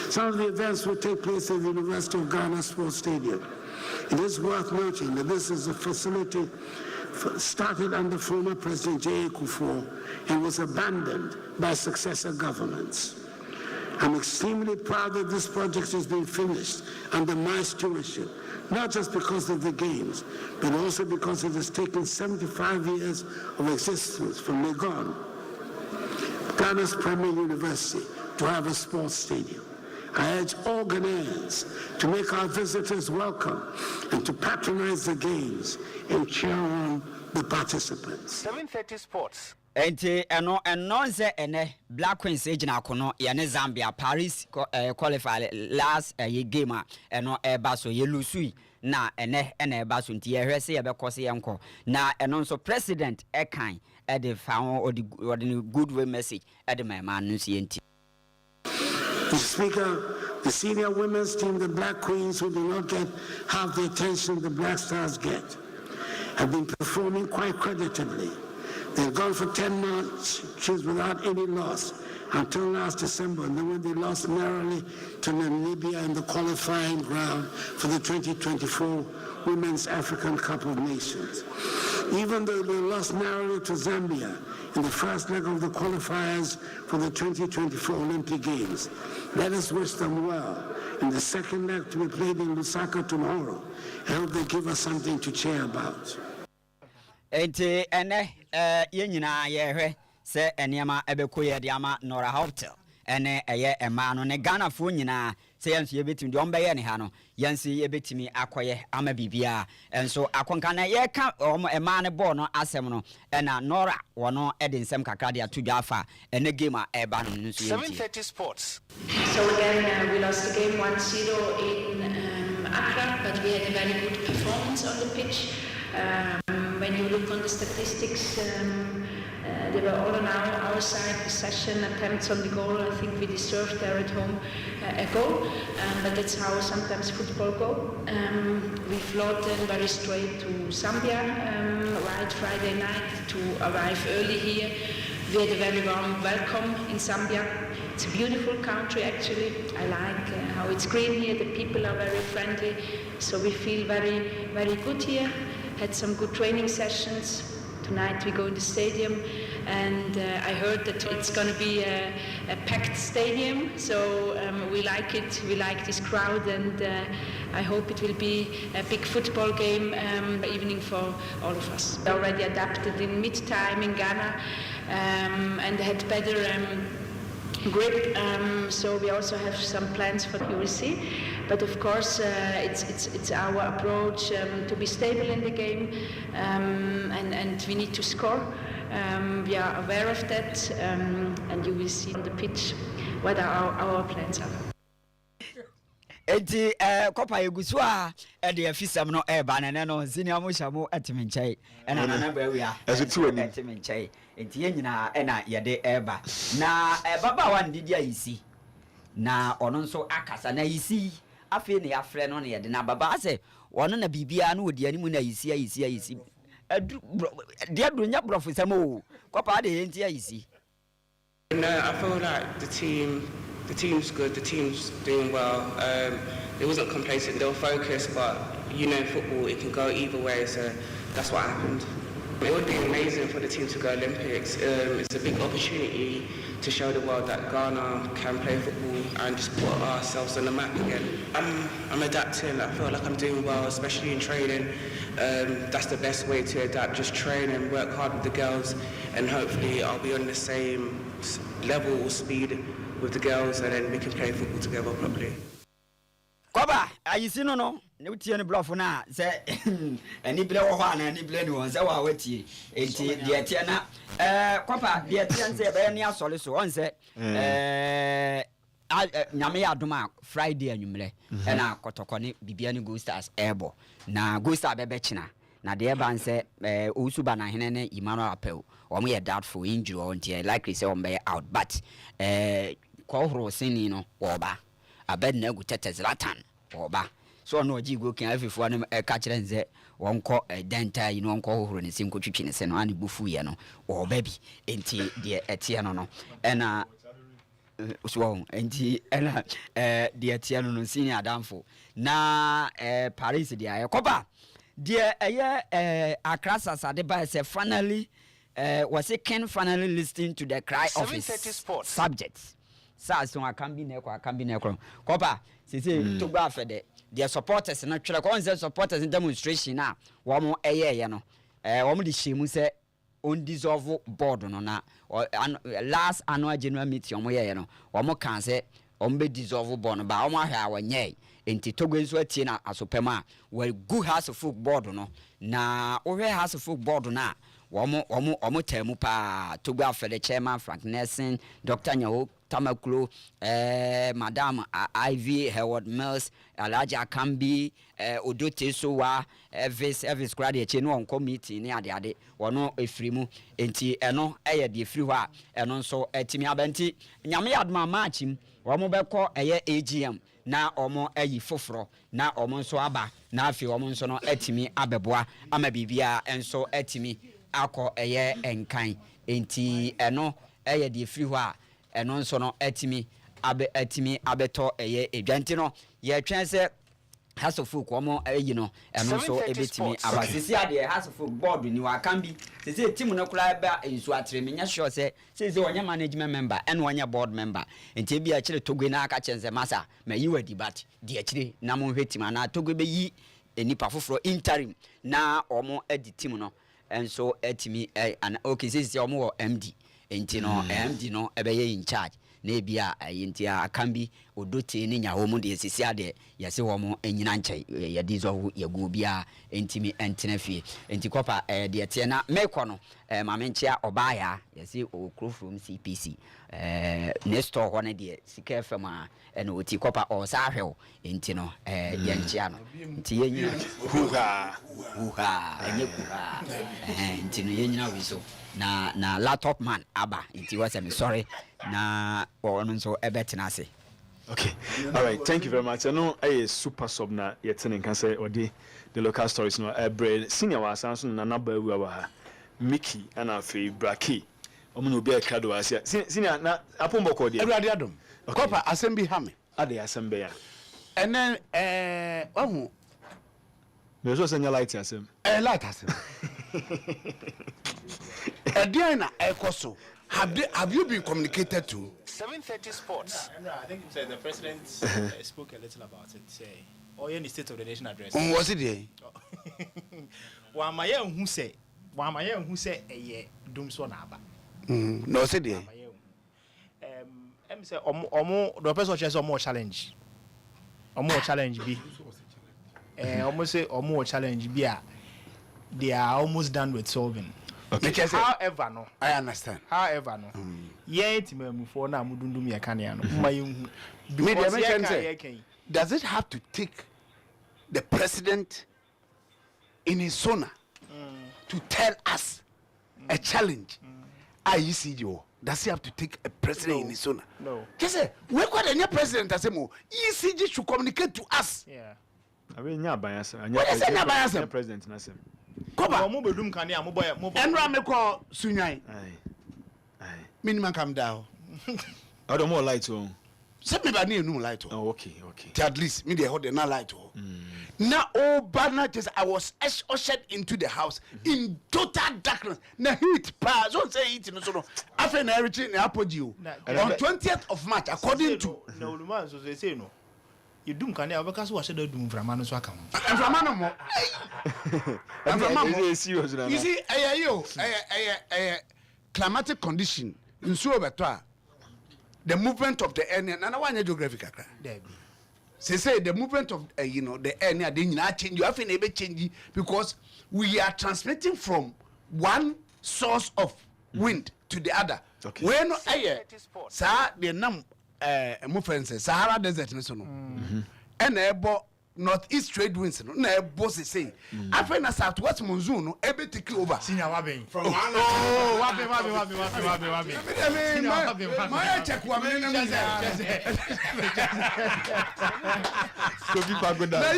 Some of the events will take place at the University of Ghana Sports Stadium. It is worth noting that this is a facility started under former President J.A. Kufuor and was abandoned by successor governments. I'm extremely proud that this project has been finished under my stewardship, not just because of the Games, but also because it has taken 75 years of existence from Legon, Ghana's premier university, to have a sports stadium. I urge all Ghanaians to make our visitors welcome and to patronize the Games and cheer on the participants. 730 sports. Enti eno se ene Black Queens ejina kono ye ne Zambia Paris qualify last ye game eno eba so ye lusui na ene eba so nti ye hwese ye bekose ye nko na eno so president ekan e de fa or the good way message e de my man no se enti. Mr. Speaker, the senior women's team, the Black Queens, who do not get half the attention the Black Stars get, have been performing quite creditably. They've gone for 10 matches without any loss until last December, and then when they lost narrowly to Namibia in the qualifying round for the 2024 Women's African Cup of Nations. Even though they lost narrowly to Zambia in the first leg of the qualifiers for the 2024 Olympic Games, let us wish them well in the second leg to be played in Lusaka tomorrow. I hope they give us something to cheer about. Enti ene ye nyina ye hwe se eniema ebeko ye de ama Nora Hotel ene eye ema no ne Ghana fo nyina se yenso ye betimi de ombe ye ne ha no yenso ye betimi akoye ama bibia enso akonka na ye ka ema ne ball no asem no ena Nora wono e de nsem kakra de atudwa afa ene game a eba no nso ye 730 sports. So again we lost the game 1-0 in Accra, but we had a very good performance on the pitch. When you look on the statistics, they were all on our side. Possession, attempts on the goal. I think we deserved there at home a goal, but that's how sometimes football go. We flew then very straight to Zambia, right Friday night to arrive early here. We had a very warm welcome in Zambia. It's a beautiful country actually. I like how it's green here. The people are very friendly, so we feel very, very good here. Had some good training sessions. Tonight we go in the stadium, and I heard that it's going to be a packed stadium, so we like it. We like this crowd, and I hope it will be a big football game evening for all of us. We already adapted in mid-time in Ghana, and had better grip, so we also have some plans for you will see. But of course, it's our approach to be stable in the game, and we need to score. We are aware of that, and you will see on the pitch what our plans are. Enti kopa yegusu a de afisam no eba na no senior mo shamo atimenchai ena na ba wi a atimenchai enti ye nyina ena ye de eba na baba wa ndidi ayisi na ono nso akasa na yisi afi ne afre no ne ye de na baba ase ono na bibia na odi ani mu na yisi dia dunya brofo samo kopa de enti ayisi. No, I feel like the team's good, the team's doing well. It wasn't complacent, they were focused, but you know, in football it can go either way, so that's what happened. It would be amazing for the team to go Olympics. It's a big opportunity to show the world that Ghana can play football and just put ourselves on the map again. I'm adapting. I feel like I'm doing well, especially in training. That's the best way to adapt. Just train and work hard with the girls, and hopefully I'll be on the same level or speed with the girls, and then we can play football together properly. Koba, ayi sino no, ne utie ne bluff na say ani ble wo ho na ani ble ni won say wa watie enti de tie na Koba de tie say be ni asole so on say nyame ya adoma Friday anwumle na kotokone bibia ni Go Stars airbo na Go Star be china na de ban say Osuba na hene ne Emmanuel Apel o mo ye doubtful injury on tie likely say on be out but ko horo sini no wo ba abed na gu tetezlatan oba so no jigo kan afifo no ka kire nze wonko denta yi no wonko hohoro ne sim kotwitwi ne se no ani bufu ye no oba bi enti de etie no no ena so enti ena de etie no no sini adamfo na Paris de ayekoba de eye Accra Sasade ba say finally was it can finally listening to the cry of his subjects. So I can be neko. Kopa, say to go after the supporters na twere ko onse supporters in demonstration na wo mo eye no wo mo di shemu say on dissolve board no na last annual general meeting wo ye no wo mo kan say wo mo be dissolve board no ba wo mo ahwa wanye enti Togo nso atie na asopema we go house of board no na wo hwe house of board na Omo temu pa Togo after the chairman Frank Nelson, Dr. Nyaho Tamaklo, Madam Ivy Howard Mills, Alaja Kambi, Odote Sowa, Elvis Grady Cheno on committee near the ade, or no a freemu, enti eno eye de freewa, and also etimi abenti, Nyame adma matchim, Omo beko eye AGM. Na omo eyi foforo na omo nso aba na afi omo nso no etimi abeboa ama bibia enso etimi akọ eye enkan enti eno eye de free ho a eno nso no etimi abeto eye edwanti no ye twen se House of Folk omo eyi no eno nso ebetimi aba sisi ade House of Folk board ni wa kan bi sisi team no kula ba ensu atreme nya sure se sisi wonya management member and wonya board member enti bia kire Togo na aka chense masa ma yi wa debate de kire na mo hwetim na Togo be yi enipa foforo interim na omo edi team no enso etimi okay sisi omo wo MD enti no MD no ebe ye in charge na bia enti akambi odote ni nyawo mu de sisi ade yase wo mo enyina nche ye dissolve ye go bia entimi entena fie enti kopa de tie na mekọ no mamenchia obaya yase okro from CPC next store ho ne de sika fema na oti kopa o sa hwew enti no ye nchia no enti ye nyina huha enye kuha enti no ye nyina wiso na laptop man aba enti was me sorry na ono so ebetina ase. Okay. All right. Thank you very much. I know a super sub na yetene can say or the local stories no bread senior was answer na number we wa Mickey and afi Braki. Omo no be a card was senior na apomboko de. Everybody adom. Kopa assembly ha me. Ade assembly ya. And then ohu there's also senior light asem. Light asem. Ediana ekoso. Have you been communicated to? 7:30 Sports. I think the president spoke a little about it. Or in the State of the Nation address. Was it there? Wamaye who say a doom so naba. No, said there. Say the person says more challenge. Or more challenge be. Almost say or more challenge be. They are almost done with solving. Okay. However, no, I understand. However, no, yet me for now mudundum ya kaniano. Does it have to take the president in his zona to tell us a challenge? IECG, does he have to take a president in his zona? No. Just say we got a new president. I say more. ECG should communicate to us. Yeah. I mean, yeah, bias. What is it, bias? President, Nassim. Koba mo bedum kanea mo boy Enra me call Sunyan. Aye. Minimum come down. I don't more light on. Set me by near no light. Oh, okay. At least me they hold the na light. Now all bad just I was ushered into the house in total darkness. Na heat pass. Don't say it no so. After everything apology on 20th of March according to no man so say no. You dum kanea because we should do mframa no so aka. Mframa no mo. Mframa serious na. You see climatic condition nsuo beto the movement of the air na one geographic akra say the movement of the air near they change you have to change because we are transmitting from one source of wind to the other when air sa the nam movement Sahara desert no so no and ebo northeast trade winds no na ebo say after na southwest monsoon no ebe take over senior waben from waben my check wa me na me so be pa go down na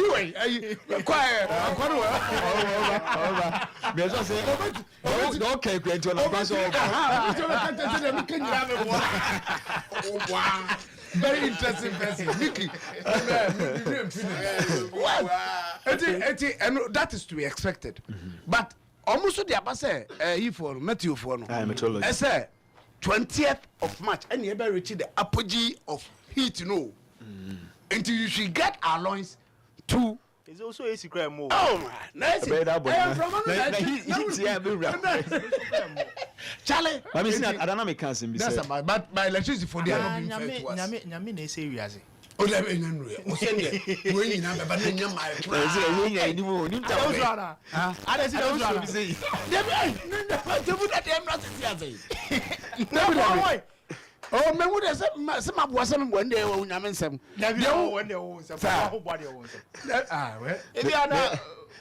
you quiet akwaro me so say okay kwento na kwa so very interesting person Mickey and that is to be expected but almost the abase for Matthew for no I say 20th of March and you ever reach the apogee of heat until you should get our loins to it's also a secret move. Oh man, nice. Charlie, I mean, I don't know me can't be said. But my electricity for the Nyame say wiase. Oh, let me know. O send it. When you number, but you my. Is it when you anymore? You tell me. I don't see those. Oh, me would have some of wasn't one day when I'm in some. No, when they own some body owns. If you are not,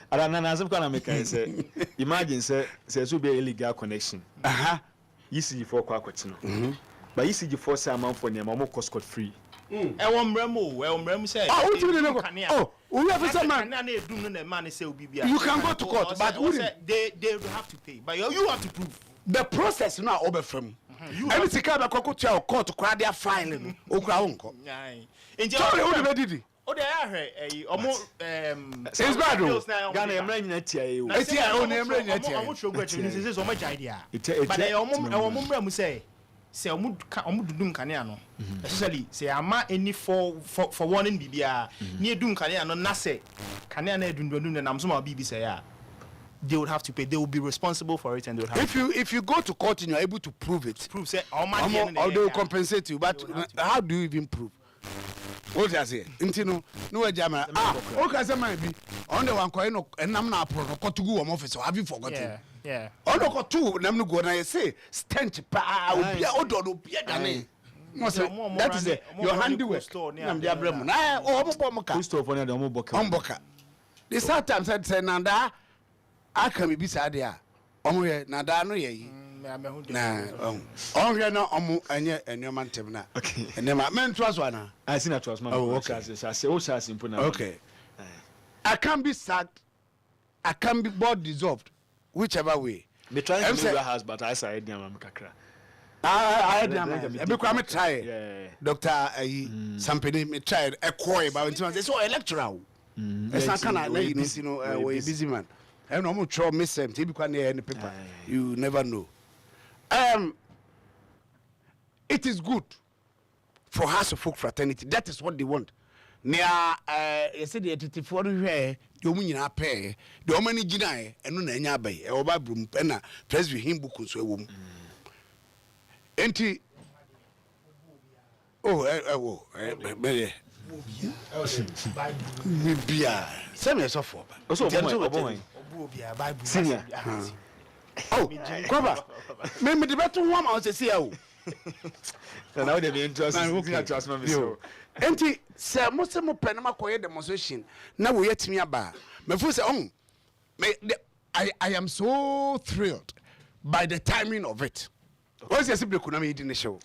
I don't know. As I'm going to make I say, imagine, says will be a illegal connection. You see, for Quackotino. But you see, you force a month for them, almost cost free. I want Remo say, oh, we have some man. You can go to court, but they have to pay. But you have to prove. The process now over from. Every second I could tell court to cry their filing. Oklahoma. Sorry, who did it? Oh, they are almost it's bad. Ghana, I'm running at you. It's here on the emblem. I'm not sure what this is so much idea. But I almost say dum kanea no especially say ama any for warning bibia near dum kanea no na say kanea na dundundun na nam so ma bibi say ya they would have to pay. They will be responsible for it, and they would have if you go to court and you're able to prove it. Prove say or they will compensate you. But how do you even prove? What I say? Intino no jama. Okay, say might be on the one coin and I'm not pro to go home office. Have you forgotten? Yeah. On the two, nam no go na say stench pa obi odo obi dane. That is your handiwork. Nam dia brem na o mo bo moka. Store for na de mo boka. Omboka. The sad time said nanda aka me bisa de a omo ye nanda no ye yi. Na on no omo anye enema ntem na. Okay. Enema men trust one. I see na trust man. Oh, okay. Say simple na. Okay. I can be sacked. I can be board dissolved. Whichever way. Me trying to leave the house, but I said them kakra. I try. Yeah. Doctor something me try a coy about it. So electoral. It's not kind of we busy man. I know much trouble miss them. Be quite near any paper. You never know. It is good for House of Folk fraternity. That is what they want. Near you said the 84 here, you mean I pay. The woman in Gina and no nya bay, or babroom penna, press with him book so womb. Enti Bia. Send me so for. Also, senior. Oh, cover. Maybe the better one I say oh. Now they be interested. Looking at us, man. Enti say most of my penama koye demonstration. Now we yet me aba. Me feel say I am so thrilled by the timing of it. What's your simple economy in the show?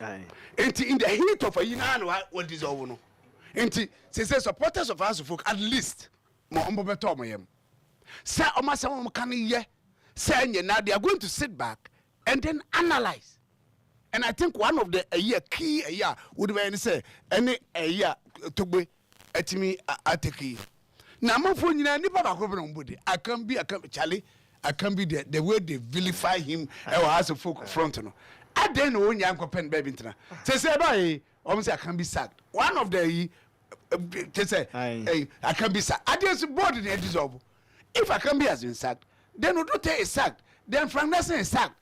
Enti in the heat of a year, what is over no? Enti say supporters of House of Folk at least more humble better. Say Omasa can ye say now they are going to sit back and then analyze. And I think one of the key would be say any to be at me ateki. Now my phone you know I can be Charlie. I can be the way they vilify him as a folk front. I don't know when you are pen baby. Say I can be sacked. One of the I can be sacked. I just board in the dissolve. If I can be as in sacked, then we don't take a sacked. Then Frank Nelson is sacked.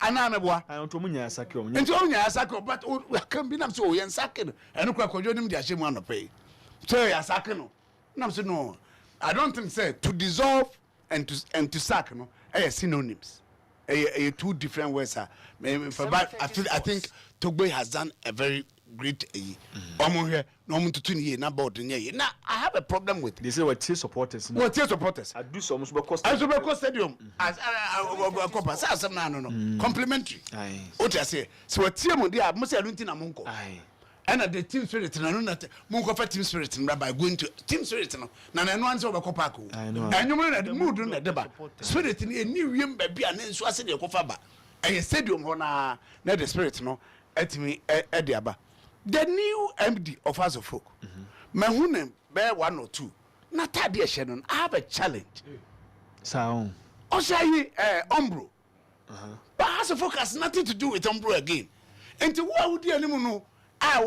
Ananaboa. I want to munya sacco. And Tonya sacco, but we can be so and sacking. And look like you the shame to pay. So ya sacking. No, I don't think say to dissolve and to sack no synonyms. Two different words. I think Togbe has done a very great now I have a problem with they say what team supporters. What team supporters? I do some cost stadium as complimentary. What I say so what team they are must have munko. And at the team spirit and munko for team spirit by going to team spirit no na no answer over kopako. I know. And you mean the mood na deba spirit in a new yam baby and then so I said the kofa ba. And stadium na the spirit no at me ediaba. The new MD of House of Folk, Mahunem, bear 1 or 2. Not Tadia Shannon, I have a challenge. So, Osai, Umbro. But House of Folk has nothing to do with Umbro again. And to what would the animal know? I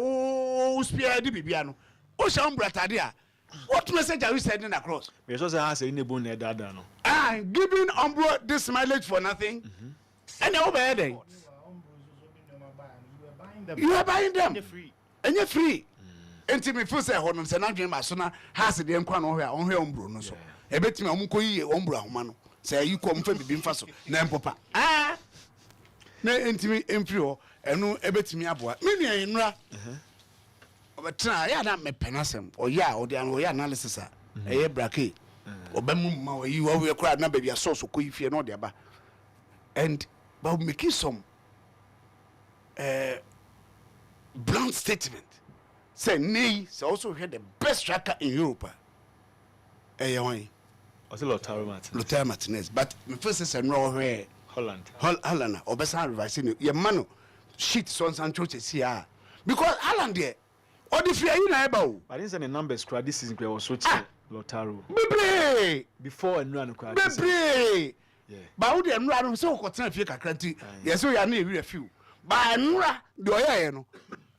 spear the Bibiano. Osha Umbra Tadia. What message are you sending across? Because I has a nibble near Dada. Giving Umbro this mileage for nothing. And over there. You are buying them. And you're free. Enti me feel say hono se na dwen ma so na has de nkwa no ho ombro no so. E betimi omunko yi ombro ahoma no. Say you come fa bibi mfa so na mpopa. Na enti emfri ho eno e betimi aboa. Me nua enura. Obetra ya na me penasem. Oya odi an oya analysis a. Eye brake. Obemu ma oyi wo we kra na baby source ko yi fie no de aba. And but we make some blunt statement. Say nay, so also had the best striker in Europe. Was it Lautaro Martinez? Lautaro Martinez. But my first is Norway. Holland. Holland. Or best revising your man shit sons and churches here. Because Holland there. Or the fear you know about. I didn't send the numbers crowd this season was so Lautaro. Bebre! Before and run crowd. Bebre! Yeah. But who the run so cotton if you can country. Yes, so you are near a few. But Nura, do I know?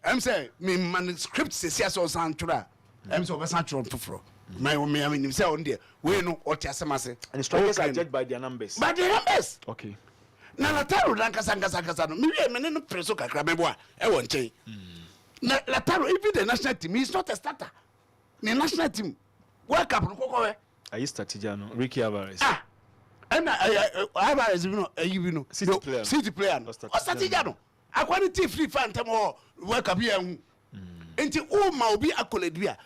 I'm saying, me manuscript says yes or Santura. I'm so Santura to fro. My woman, I mean, you say on there, we know what Yasamase. And the strikers are judged by their numbers. By their numbers? Okay. Now, Lataro, Lankasanga, maybe a minute of Presoka Crameboa, I won't say. Lataro, even the national team, he's not a starter. The national team, work up, I used to Tijano, Ricky Alvarez. And Alvarez, you know, city player. Or Satijano. A quality free phantom or work up here. Into all my be accolade here.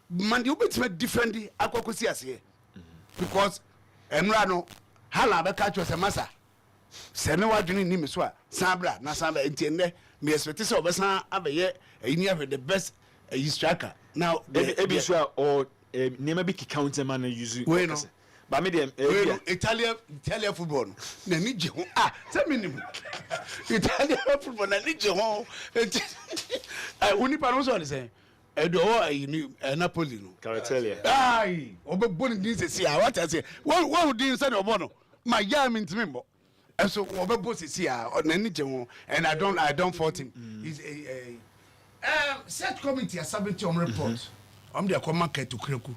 Man, you bet me differently. Aquacusias here. Because Enrano, Hala, catch was a massa. Senawa Juni Nimiswa, Sabra, Nasaba, Entiende, me expect over San Abaye, and you have the best striker. Now, Ebiswa or Nemabiki counter man usually. Bueno. But medium Italian football. Na nije ho. Say minimum. Italian football na nije ho. Uni pa no so le say. Edo ni Napoli no. Caratelia. Ai, obeboni din se sia. What I say? What din say obo no? My yam ntimi mbo. And so obebo se sia na nije ho and I don't fault him. He's a set committee submit your report. I'm the market to Kreku.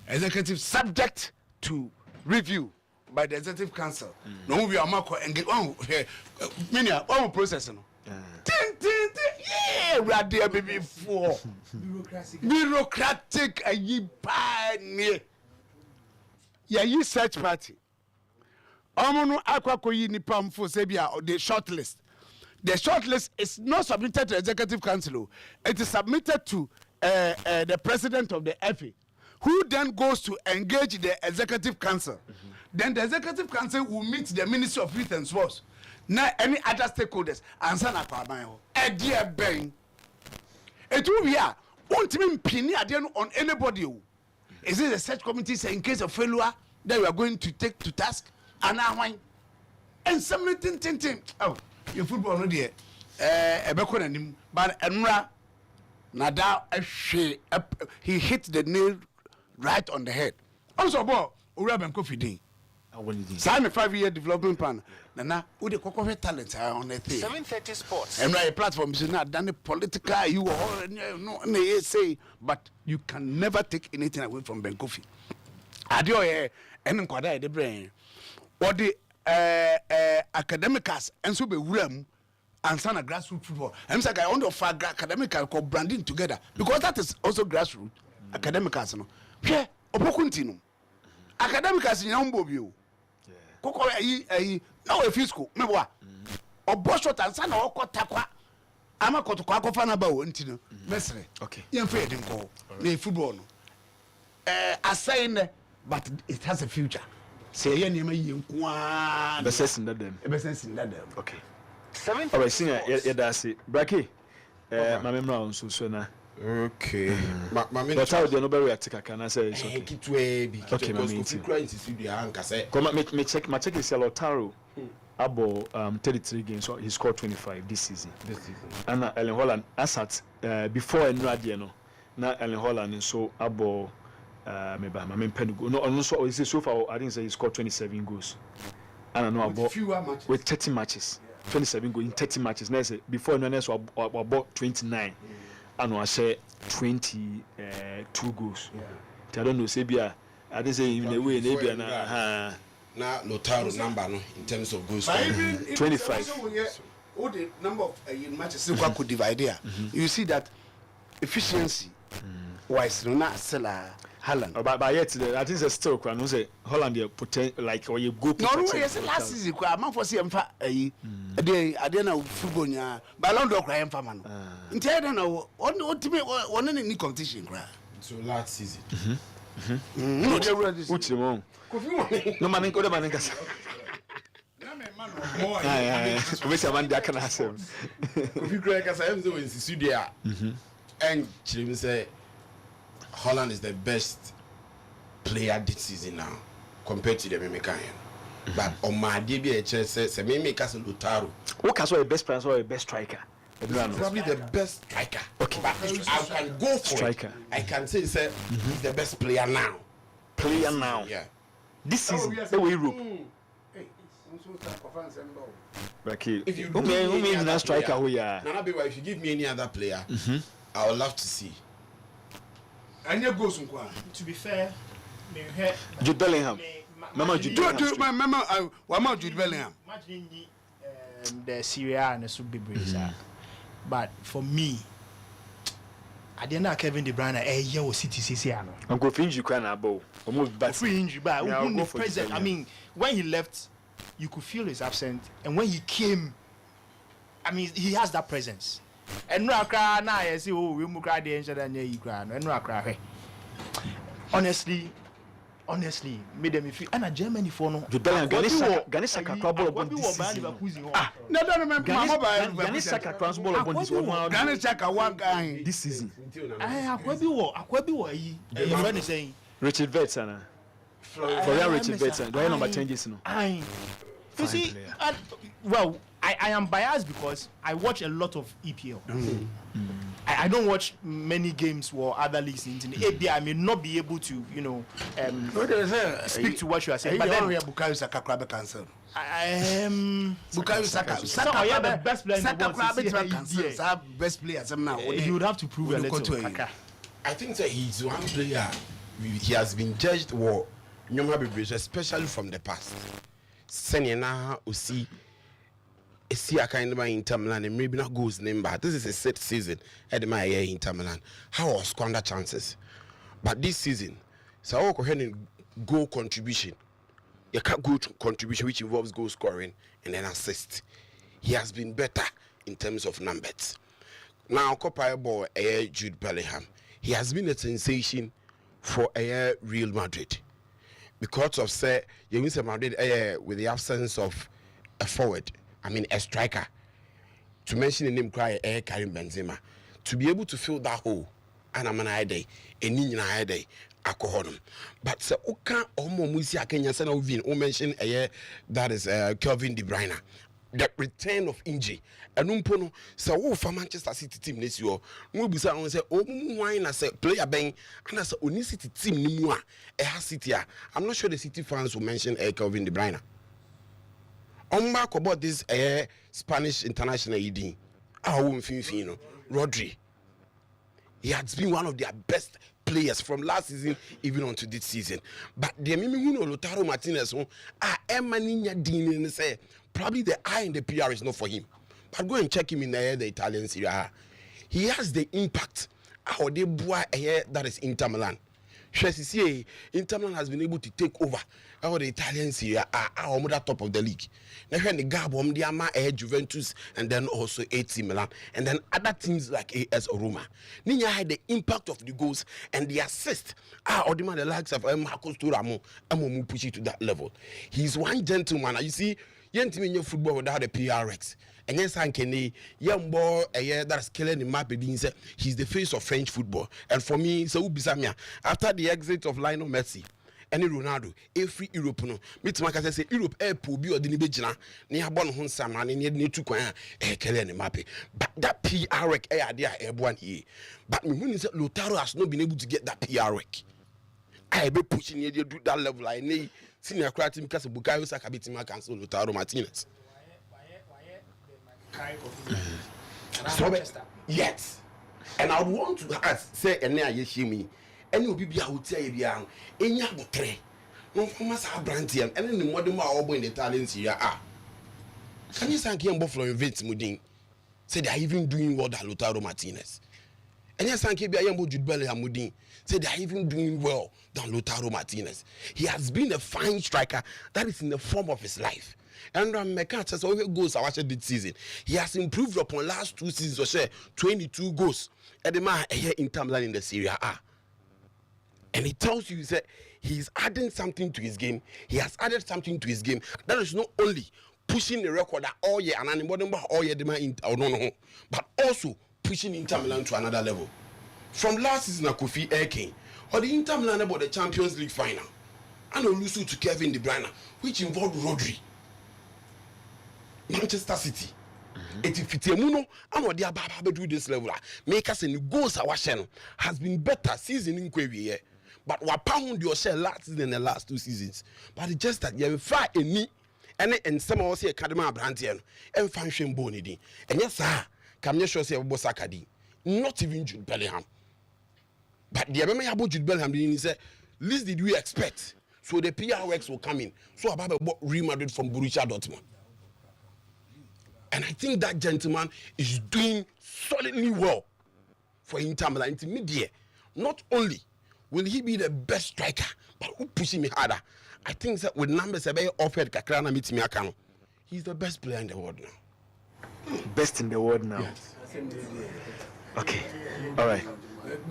Executive subject to review by the executive council. No, we are Marco and get on many process. Yeah, right there, baby. For bureaucratic a ye pioneer. Yeah, you search party. Omono akwakoyi ni pam for Sebia or the shortlist. The shortlist is not submitted to executive council. It is submitted to the president of the FA, who then goes to engage the executive council. Then the executive council will meet the Ministry of Youth and Sports. Now any other stakeholders answer na parliament. Dear Ben, it will be here. Won't mean penny on anybody. Is it a search committee say in case of failure? that we are going to take to task and now and something oh your football no there ebeko nanim but enra nada he hit the nail right on the head also ball ura benko fidin Sign a 5-year development plan. Nana, who the cocoa talents are on the thing. 7:30 Sports. And right platform is not done political. You all no say, but you can never take anything away from Ben Kofi. Adio and Kwada the brain. Or the academicals and so be William and son of grassroots football. I'm saying I want to find academical called branding together because that is also grassroots academicals. No, yeah, opokuntino. Academicals in Yambobio. Koko now a fiscal me wa obo shot and sana okotakwa ama kotokwa akofa na ba wontino mesre okay yen fa edin ko na football no assign but it has a future say yen yema yen kwa beses ndadem okay 7 alright senior ya say brake ma memra on so na okay ma me but how dey no be react kaka na say okay kitwe bi okay ma me check is Lautaro abo 33 games so he scored 25 this season and Erling Haaland as at before enrade no na Erling Haaland so abo me penugo no so is so far I didn't say he scored 27 goals and no about with 30 matches 27 goals in 30 matches na say before no so about 29 and I say 22 goals. I don't know, say I didn't say in the way maybe na Lautaro number no in terms of goals. 25. All the number of matches you could divide there. You see that efficiency wise no na sell Haaland. But yet I think it's still quite no say Holland you put like or you go no yes last season kwa man for see emfa ade na football nya ballon d'or cry emfa man nti ade na on team on any competition cry so last season no dey ready uchi mo no man nko de man nka na me man more we say man dia kana asem Kofi cry ka say em say when sisu dia and chim say Holland is the best player this season now compared to the Mimican. But on my DB says Mimikas and Lautaro. What can the best player or the best striker? Probably the best striker. Okay. But I can go for striker. I can say he's the best player now. Yeah. This season, the way Europe. If you mean striker who ya? If you give me any other player, I would love to see. And you go some to be fair, Jude Bellingham. Mama Jude Bellingham. Imagine the Syria and the Subibrisa. But for me, I didn't know Kevin De Bruyne was City Siciano. Uncle Finji Cranabo. Free injury, but present. I mean, when he left, you could feel his absence, and when he came, I mean, he has that presence. And no cry now, I say, oh, we will cry the answer than you cry, and no cry. Honestly, made them feel. And a Germany for no. Ganesa Kakrabo about this. No, remember. Ganesa Kakrabo about this one. Ganesa one guy this season. Akwebi wo yi. Your friend is saying Richard Bates ana. For Richard Bates, do I number changes no? You see, well, I am biased because I watch a lot of EPL. I don't watch many games or other leagues in the ABA. I may not be able to, speak to what you are saying. But then Bukayo Saka crab cancel. I am Bukayo Saka. Saka is the best player in the world. Best player now. You would have to prove a little. I think that he's one player. He has been judged war, especially from the past. Senina Usi. See a kind of Inter Milan and maybe not goes name, but this is a set season at my year Inter Milan. How was squander chances? But this season, so I go ahead and goal contribution. You can't go contribution which involves goal scoring and then assist. He has been better in terms of numbers. Now, Copa ball Jude Bellingham. He has been a sensation for Real Madrid because of say you win Madrid with the absence of a forward. I mean, a striker. To mention the name, Karim Benzema. To be able to fill that hole, and I'm an idea, and alcohol. But so okay, musi akenya sana uvin. O mention that is Kevin De Bruyne. The return of injury. And umpono so for Manchester City team this year. We be say why na say player bang and as only City team ni mu a City. I'm not sure the City fans will mention Kevin De Bruyne. On back about this Spanish international ED. Rodri. He has been one of their best players from last season even on to this season. But the Lautaro Martinez say probably the eye in the PR is not for him. But go and check him in the Italian Serie A. He has the impact. How they boy that is Inter Milan. Inter Milan has been able to take over the Italian Serie A, our top of the league. Now when the Gabon, the Juventus, and then also AC Milan, and then other teams like AS Roma. Ninya had the impact of the goals and the assist. The likes of Marcos Thuram, and push it to that level. He's one gentleman. You see, you football without a PRX. And yes, Kenny, young boy, that's killing the map. He's the face of French football. And for me, so Bisamia, after the exit of Lionel Messi, and Ronaldo, every European, Mitmaka say Europe air pool be or the Nibijana, near Bon Honsam, and need to coin a killing the map. But that PRX idea, airborne here. But when said Lautaro has not been able to get that PRX. I be pushing you to do that level. I need senior crowd because of Bukayo Saka beating my cancel Lautaro Martinez. So, yes, and I would want to ask, say, and now you hear me, and you'll be able to tell you, in your tray, no for us have Brantian, and then the modern over in the Italians here are. Can you thank him for Vince Mudin? Say they are even doing well than Lautaro Martinez. And yes, thank you, Jude Bellingham Mudin. Say they are even doing well than Lautaro Martinez. He has been a fine striker that is in the form of his life. And Mecca says all goals I watched this season. He has improved upon last 2 seasons or share 22 goals. And the man here in terms in the Serie A. And he tells you that he's adding something to his game. He has added something to his game. That is not only pushing the record that all year and anybody all year the man but also pushing Inter Milan to another level. From last season, Kofi Eke or the Inter Milan about the Champions League final and lose to Kevin De Bruyne, which involved Rodri. Manchester City. If Fitiamuno and what they are do this level, make us and goals our channel has been better season in Quevi. But what pound your share last season the last 2 seasons. But it's just that you have far in me and some of us say Academy Brantian and function bonity. And yes, sir, come your show say Bosakadi, not even Jude Bellingham. But the Abema about Jude Bellingham he said, least did we expect? So the PRX will come in. So about Real Madrid from Borussia Dortmund. And I think that gentleman is doing solidly well for Inter Milan. Intermediate. Not only will he be the best striker, but who pushing me harder. I think that with numbers offered Kakrana meets me Akano. He's the best player in the world now. Best in the world now. Yes. Okay. All right.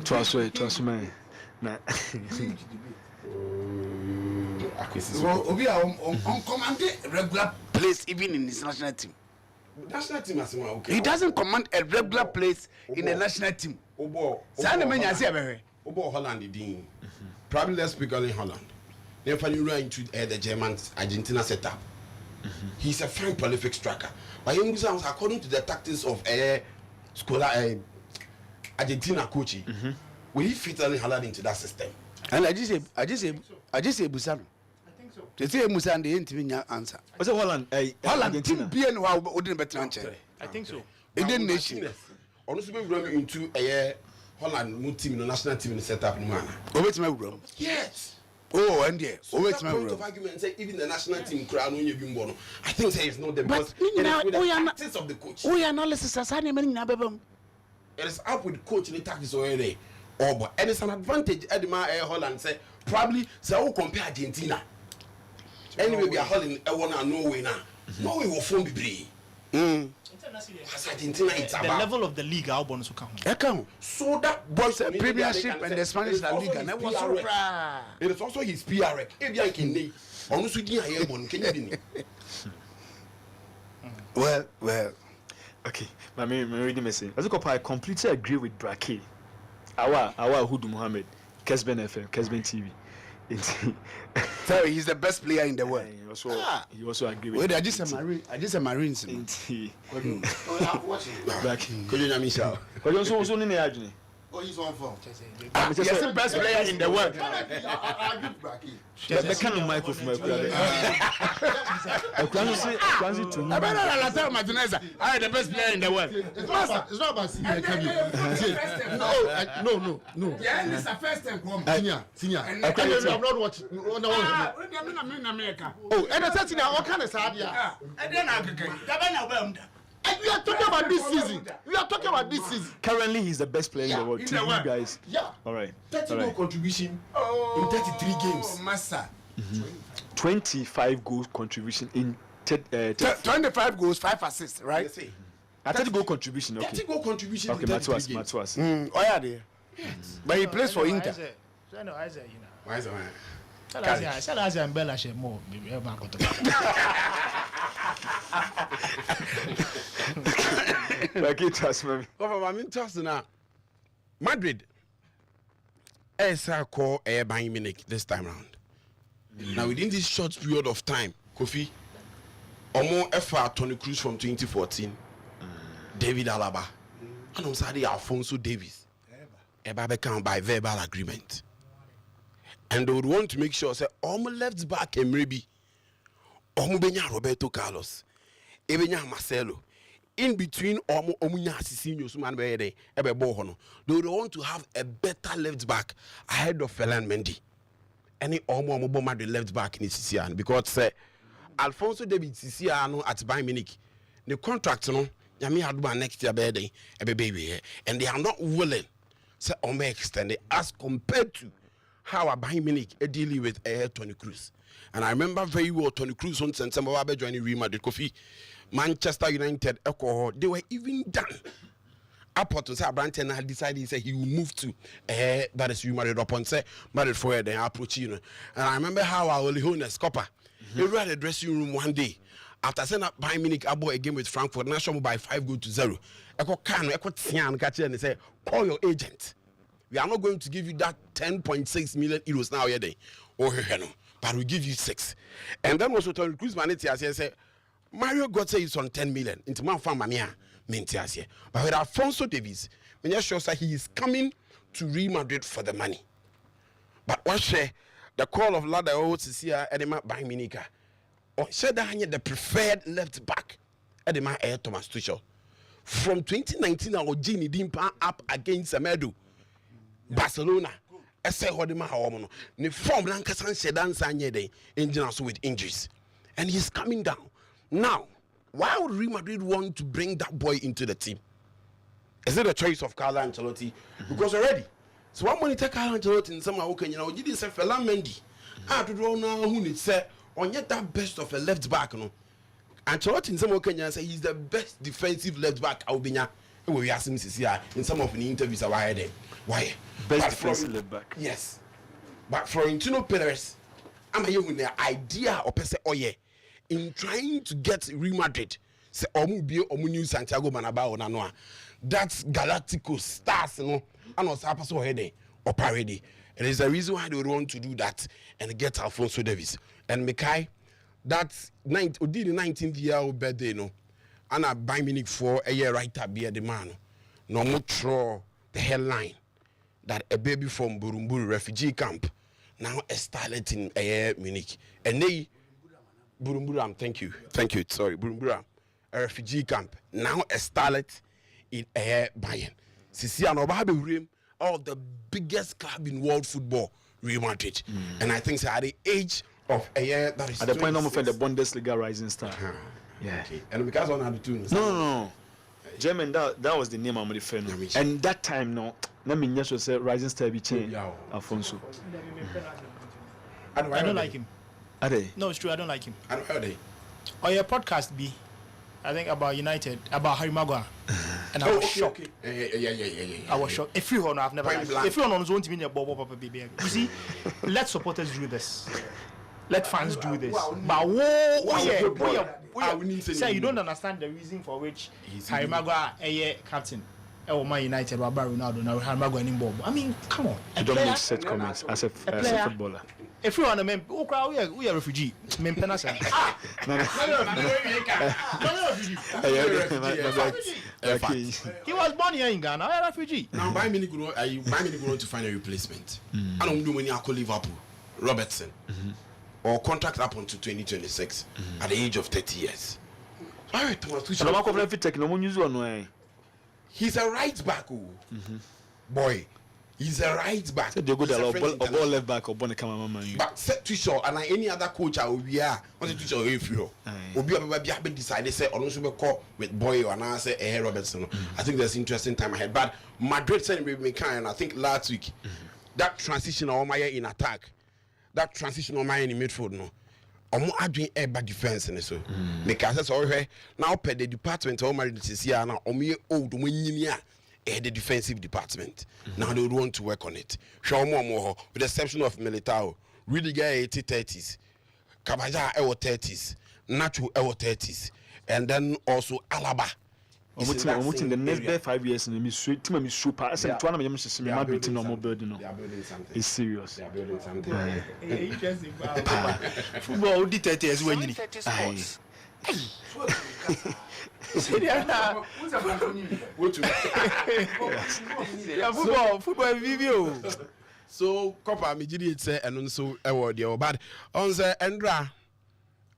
Trust me. Nah. Obi on command regular place even in his national team. National team as well, okay. He doesn't command a regular place in the national team. Holland Dean. Probably let's speak only Holland. Then when you run into the Germans, Argentina setup. He's a fine prolific striker. But according to the tactics of Argentina coach, will he fit only Holland into that system? And I just say Busano. They say Musa and the interview answer. Was it Holland? Holland team bien wow wouldn't better answer. I think so. It didn't nation. Honestly, we run into a Holland team in the national team in the setup in Mana. Over my room. Yes. Oh, and yeah. Over my point of argument, say even the national team crown when you've been born. I think say it's not the best. Tactics of the coach. We analysis as any man in it is up with coach in the tactics already. Oh, but and it's an advantage. Edema Holland say probably say who compare Argentina. Anyway, we are holding a one and Norway now. Norway will form be Argentina, it's the level of the league album so come. So that boys Premiership and the Spanish La Liga. And was it is also his PRX. If I can name, honestly, can you Well. Okay, but me reading message. As I completely agree with Brake. Awa Hudu Mohammed. Kesben FM, Kesben TV. Sorry, he's the best player in the world. He also agree with. Wait, I just a Marines. Back. Could you Michelle? But you also need to. Oh, he's on form. He's the best player in the world. I'll give back in. The kind of microphone. I'm the best player in the world. It's not about senior coming. No. Yeah, it's the first time come. Senior. I'm not watching. Oh, and that's it now. What kind of sad? And then we are talking about this season. Currently, he's the best player in the world. To you guys. Yeah. All right. 30 goal contribution in 33 games. Master. 25 goal contribution in 25 goals, 5 assists, right? 30 goal contribution. Okay. 30 goal contribution. Okay, Matuas. Oh yeah, there. But he plays for Inter. Why is it? Salazar and Bella share more. Like it has me. I'm interested now. Madrid. Esa call Bayern Munich this time round. Now within this short period of time, Kofi, Omo FR Toni Kroos from 2014, David Alaba, and Osadi Alphonso Davies. Eba become by verbal agreement. And they would want to make sure say Omo left back and maybe Omo benya Roberto Carlos, Ebenya Marcelo. In between Omunya Sisinho Suman Bede, Ebe Bohono, they would want to have a better left back ahead of Ferland Mendy. Any Omo Madrid left back in Sicilian because Alphonso David Siciliano at Bayern Munich, the contract no, Yami Hadba next year Bede, Ebe baby, and they are not willing to extend it as compared to how a Bayern Munich dealing with Toni Kroos. And I remember very well Toni Kroos on Sensababe joining Real Madrid Kofi. Manchester United, they were even done. Apart to say Branton had decided he will move to that is Real Madrid upon say Madrid for then approach you know. And I remember how our Leones Copper they were at the dressing room one day after sending up Bayern Munich abo a game with Frankfurt national by 5-0. And say call your agent. We are not going to give you that 10.6 million euros now here day. But we give you 6. And then also Toni Kroos Manetti as say Mario Götze is on 10 million. Into my family, but with Alphonso Davies, when you sure that he is coming to Real Madrid for the money. But what share the call of Lada Otsisia Edema Bayern Munich? Or said that the preferred left back Edema Air Thomas Tuchel. From 2019, our Gini Dimpa up against Amedu, Barcelona. I say Hodima Hawomono. The form Lancaster Sedan Sanye engine also with injuries, and he's coming down. Now, why would Real Madrid want to bring that boy into the team? Is it a choice of Carlo Ancelotti? Because already, so one money take Carlo Ancelotti in some okay, you didn't say Ferland Mendy. I to draw now who needs say on yet that best of a left back, no. Ancelotti in some okay, say he's the best defensive left back. Albinia, we ask him in some of the interviews I had there. Why? Best defensive left back. Yes, but Florentino Perez, I'm here with the idea of person. Oh yeah. In trying to get Real Madrid, say Omu Santiago Bernabeu na noa. That's Galactico stars, you know, and also Apaso Hede or Parade. And there's a reason why they would want to do that and get Alphonso Davies. And Mekai, that's the 19th year old birthday, no. And I buy Munich for a year right up be the man. No more throw the headline that a baby from Burumburu refugee camp now established in Munich. And they Burumburam, thank you. Sorry, Burumburam, a refugee camp now a starlet in Bayern. Sisi and Obabe all the biggest club in world football, Real Madrid. And I think so at the age of a year that is at the point of the Bundesliga rising star. Yeah. Okay. And because on the two. No. German that was the name I'm referring to. And that time no, let me just say rising star be changed. Alfonso. I don't like him. Are they? No, it's true. I don't like him. I don't know they. Or your podcast be, I think about United, about Harry Maguire, and I was shocked. Yeah. I was shocked. If you I've never. If you on his own team, you Papa baby. You see, let supporters do this. Let fans do this. But say you don't understand the reason for which Harry Maguire captain. Man United or Ronaldo now have Maguire ball. I mean, come on. You don't make such comments as a footballer. If you want to we are refugee. Men penasa. He was born here in Ghana. A refugee. Now buy me to find a replacement. I don't do when you call Liverpool. Robertson. Or contract up until 2026 at the age of 30 years. He's a right back. Boy, he's a right back. So they go there ball left back or bonne camera man. But set Tuchel and any other coach I will be on the Tuchel if you will be decided say or also call with Boy or now say Robertson. I think there's interesting time ahead. But Madrid sent me kind. I think last week that transition on my in attack. That transition on my in midfield no. Omo adwin eba defense ne so. Because that's all now per the department all my this year now omo old omo nyini a the defensive department. Now they would want to work on it. Show more with the exception of Militao. Really guy 80-30s. Kabaja 30s. Nacho 30s. And then also Alaba. Almost in the next 5 years, and team is super. I said, "Two of them is building normal building. It's serious. They are building something. Interesting. Football dictators when you. Football video. So, Copa, me did it say, and also award your bad on the Andra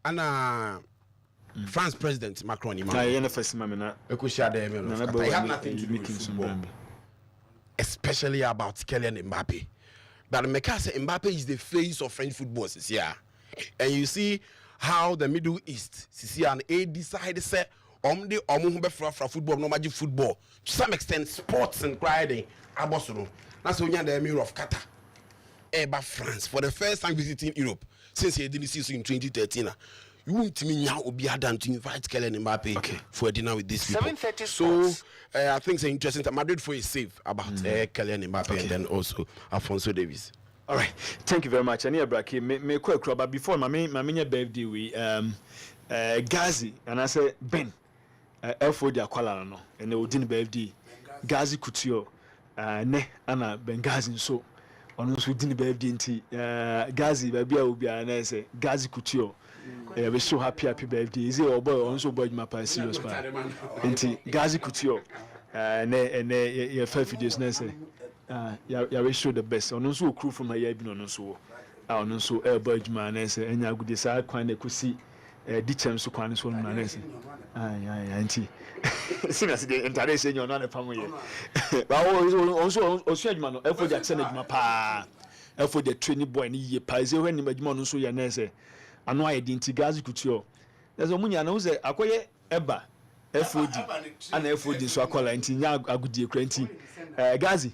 Anna. France President Macron, I have nothing to do with football, especially about Kylian Mbappe. But Meka say Mbappe is the face of French football this year, and you see how the Middle East, and A decided say the for football, no magic football to some extent, sports and riding. Abosoro. That's when you the Emir of Qatar, Eba France for the first time visiting Europe since he didn't see in 2013. You won't mean now will be done to invite Kylian Mbappe for a dinner with these people. So I think it's interesting that Madrid for is safe about Kylian Mbappe and then also Alphonso Davies. All right, thank you very much. Ania Braki, me quick but before my birthday we Gazi and I say Ben Elfo dia kwala no and they would birthday Gazi Couture ne ana Ben Gazi so on also din birthday nti Gazi baby obi ana say Gazi Couture. We're so happy birthday. Is it our boy also boy my pa serious pa. Enti Gazi Couture ne 5 videos na say ya we show the best. On also crew from here bi no so. On so boy ma na say enya gude sa kwan na kusi di chem so kwan so na say. Enti serious the entire say you no na pam here. But also adwuma no efo Jackson adwuma pa. Efo the training boy ni ye pa ze when ni adwuma no so ya na say ano identity Gazi Couture. There's a munya no say akoye eba FOD and FOD so akola nti nya agudie kra nti Gazi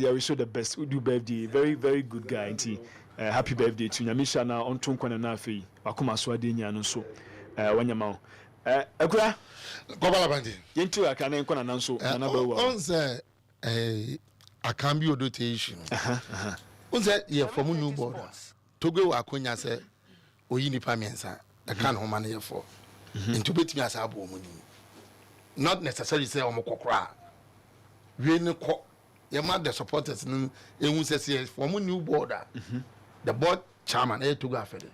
I wish you the best. We do birthday, very good guy nti happy birthday to Nyamisha na onto nkwana na afei wakoma so ade nya no so wanyama akura Gobala bandi yentu aka na nkwana na so na ba wa on say akambi odotation on say ye from new borders Togo akonya say oyi nipa miensa the kan homa na yefo into betimi asabo omuni not necessarily say omokokra we ne ko ye ma the supporters no ehun say from new border the board chairman Togo afede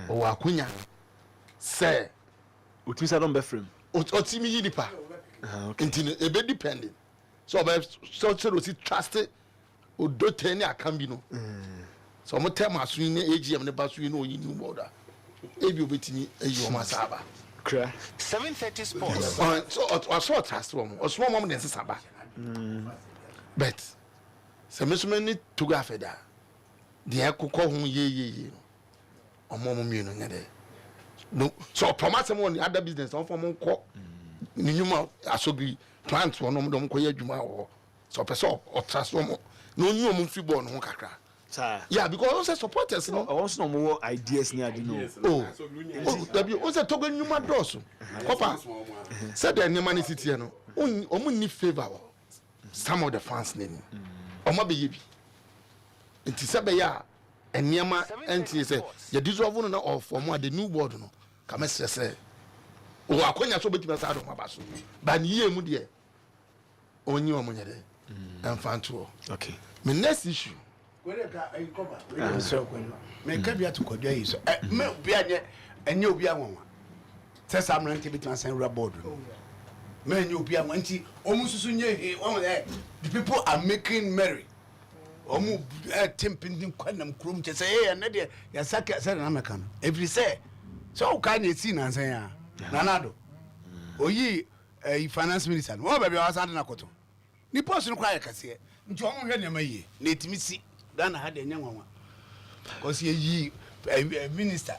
o akonya say utimisa don be frame otimi yi nipa intino e be depending so be so si trust odote ni akambi no so mo tema asu ni AGM ne basu ni oyi new border ebi obetini eyi o masaba kra 7:30 sports so so trust wo mo osmo mo ne saba but se mesome ni Togo afeda de akokọ hu ye omo mo mienu nyade no so promise mo ni other business on for mo nko ni nyuma asogri plant wo no mo ko ye adwuma wo so person o trust wo mo no nyu mo fi ball no kakra. Yeah, because also supporters no also no more ideas near the no. Oh, also Togo nyuma doso. Kopa. Said the Nyama city no. Omo ni favor some of the fans name. Omo be yibi. Nti sabe ya Nyama enti say you deserve no na of for more the new board no. Ka say o akonya so betima sa do mabaso. Ba ni ye mu de only one money and fan tour. Okay. My next issue. Me ka bia to kodwa yi so me bia nye enye obi anwanwa say sam no nti bitan san board me enye obi anwanwa nti omususu nye he the people are making merry omu temping kwanam krom che say hey na de ya saka say na meka no every say so ka na esi na san ya nanado oyi finance minister no ba bia wasan na koto ni post no kwa ya kase nti omu hwe ne mayi na etimi si dan ha de nyanwanwa because ye minister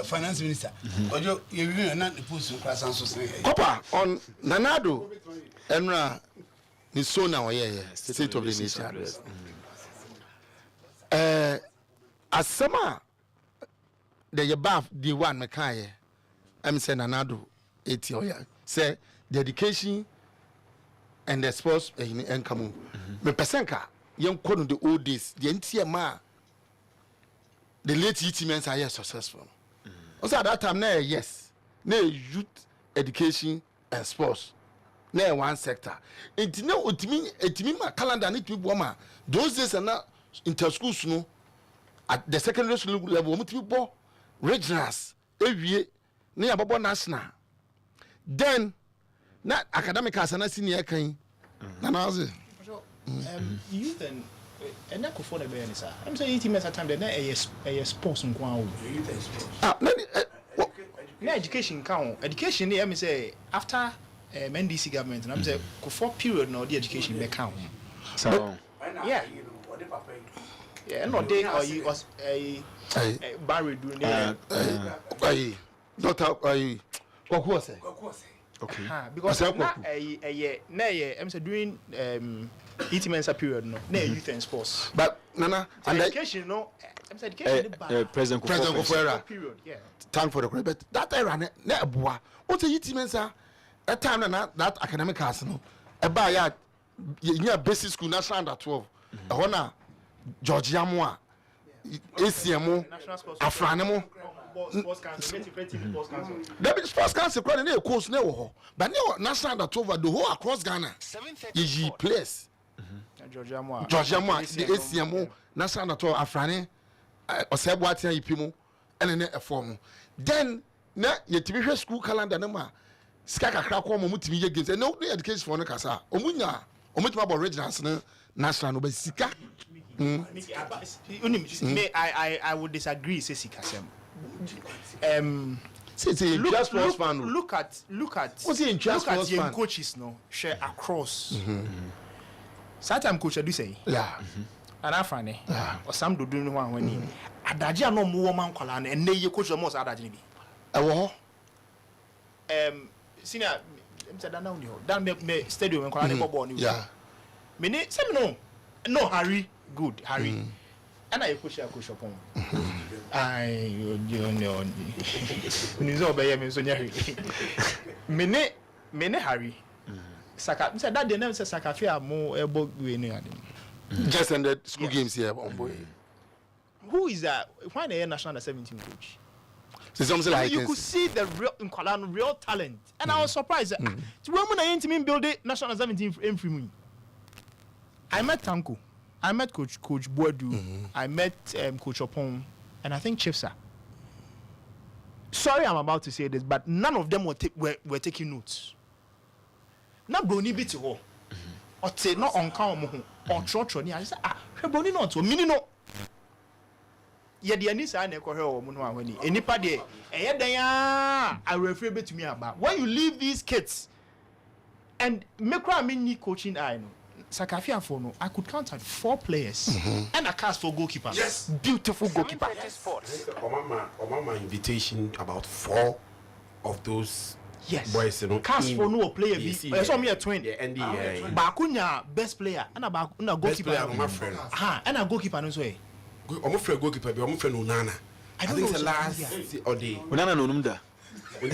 finance minister ojo ye wi na the post class and so say Kopa on Nanado enra ni so na oye state of the nation address asama the yabaf the one mekaye am say Nanado eti oya say the education and the sports enkamu me pesenka yen kono the old days the ntiema the late teammates are successful. Also at that time, yes, youth education and sports, one sector. It no my calendar need to be warmer. Those days are not inter-schools, no. At the secondary school level, we be regionals, every near Bobo National. Then, not academic as an senior kind. Youth and that could follow me, sir. I'm saying 80 minutes at time, then a sports and go. Education count. Education, let me say, after NDC government, and I'm saying, for period, no, the education may count. So, yeah. Yeah, no, they or you was a Barry doing not what was it? Okay. Because I'm saying during 80 minutes a period, no, youth and sports. But Nana, and education, no, I'm saying education. President Kufera period, yeah. Time for the credit. That era, ne bois. What's a 80 minutes? That time, that academic class, no, a buy ya basic school national under 12. A honor Georgia Moa, ACMO, Afranemo. The sports council credit a course no, but no national under 12 the whole across Ghana. Ye place. Georgia Moa, the ACMO, national under 12 Afrane, or Sebwatia Ipimo, and then a form. Then, na your school calendar number. Skaka crack home, Mutimi against and no education for Nakasa, Omunya, Omutma regions, national no Sika. I would disagree, Sika. Look at what's the interest look at young coaches no share across. Sometimes coach do say yeah and afane or some do no one when he adaji no more man kwala and ne coach almost adaji bi senior down me stadium kwala ne ball ni yeah me ne say no Harry good Harry and I coach upon I you know ni zo be me so nya mene Harry Saka said that the name says Sakafia more elbow we no just ended school games here on boy. Who is that? Why the national 17 coach? So something like you could see the real talent and I was surprised. To women I ain't mean build it national 17 in free. I met Tanko. I met Coach Boadu. I met Coach Opon. And I think Chifsa. Sorry, I'm about to say this, but none of them were taking notes. Not Brony bit or say not on count or trotro. I said, Brony not to mini no. Yet the Anissa and Echo when anybody, I refer to me about when you leave these kids and make mini coaching. I know. Sakafia for no, I could count at 4 players and a cast for goalkeeper. Yes, beautiful goalkeeper. Obama invitation about 4 of those boys. You know, cast for no player. I saw me a twin. Bakunya best player and a goalkeeper. My friend. And a goalkeeper no way. I'm afraid goalkeeper. I'm afraid Unana. I think it's the last or day. Unana no numda. You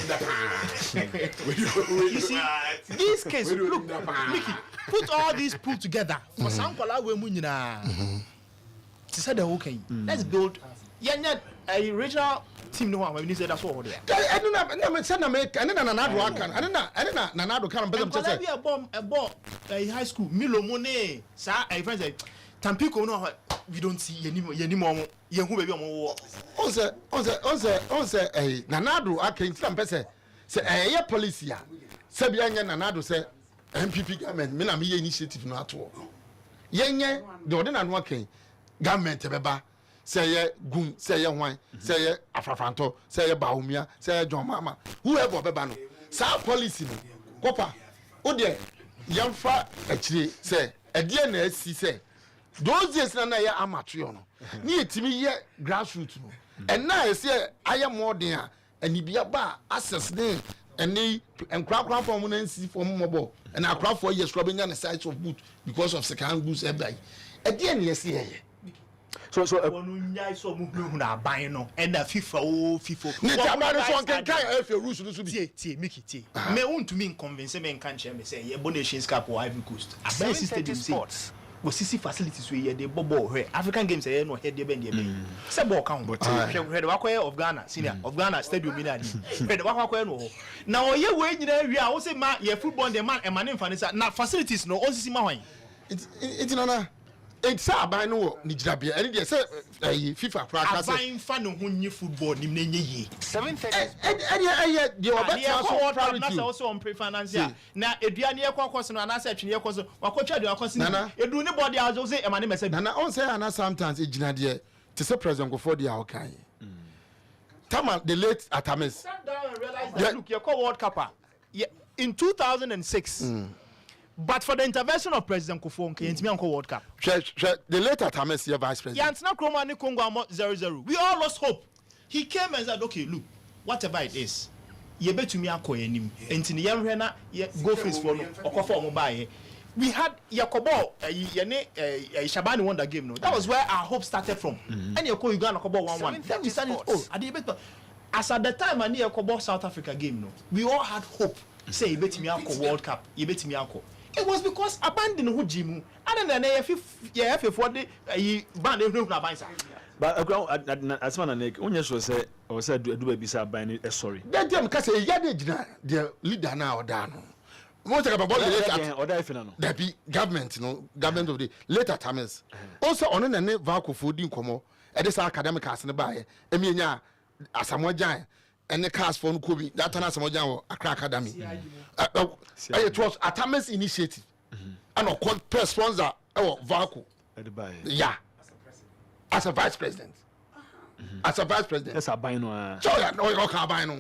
see, these cases, look, Mickey, put all these pool together for some color we munina. To say the okay, let's build a regional team no one say that's what they are. I don't know send America and then another one can. And then another can say a bomb high school Milo Mone sa a friend say Tampico no we don't see any more ye hu baby omo on say Nanado akan tina pese say eh policy a say bia nya Nanado say MPP government me na me initiative no ato yenye the ordinary akan government beba say ye gun say ye hwan say ye afafanto say ye baumia say ye John Mama whoever beba no sa policy no kopa o de yamfa akire say e de na asi say those days na ya amateur no ni etimi ye grassroots no and now I say I am more than and ibia ba access dey and crowd for money for mobile and I crowd for years rubbing on the sides of boot because of second goods every again yes here so one nyai so mu na ban no and the FIFA ni tamare so kan kan FA rules no so bi tie Mickey tie me want to me convince me kan che me say ye Nations Cup or Ivory Coast abai stadium sports go sisi facilities we dey bobo here African games here no here dey ben dey ben say ball count but head wakoye of Ghana senior of Ghana stadium ni adi head wakoye no na oye we nyina wi a wo say ma ye football dey man e man mfa ni na facilities no on sisi ma hwan it no it's aban no ni jirabia and dey say FIFA practice aban fa no ho nyi football ni na nye yi 7:30 dey obeto na say also on pre-finance na eduane ye kwakos no na say atwene ye kwaso wakotwa de akos ni edu ni body azo say e ma ne message na on say na sometimes ejina de to say president go for the how Tama the late Atamis sat down and realize that look you call World Cup in 2006 but for the intervention of President Kufuor Nkrumah in World Cup. The late Atamis, your vice president. Yantina Nkrumah ni Congo 0-0. We all lost hope. He came and said, "Okay, look, whatever it is, you bet to me ako yenim. Enti yam hena go face for no okofo mo bae. We had Yakobo Shabani won that game no. That was where our hope started from. And Yakobo Uganda Yakobo 1-1. Then we started at the bet. As at the time and Yakobo South Africa game no. We all had hope. Say you bet me ako World Cup. You bet me ako. It was because abandon who jimu and then if for the band na ban sa but as man na onye so say o say do baby say ban sorry that dem ka say ya dey gina the leader na oda no mo take about the later oda ifina no that be government of the later times also on na ne vakofo di nkomo e dey say academic as ne ba ye emi nya asamojan and the cast for Nkobi that time Asamoah Accra Academy. It was Atamis initiative. And a press sponsor Vaco. Yeah. As a vice president. As a vice president. That's a bino. So yeah, no carbino.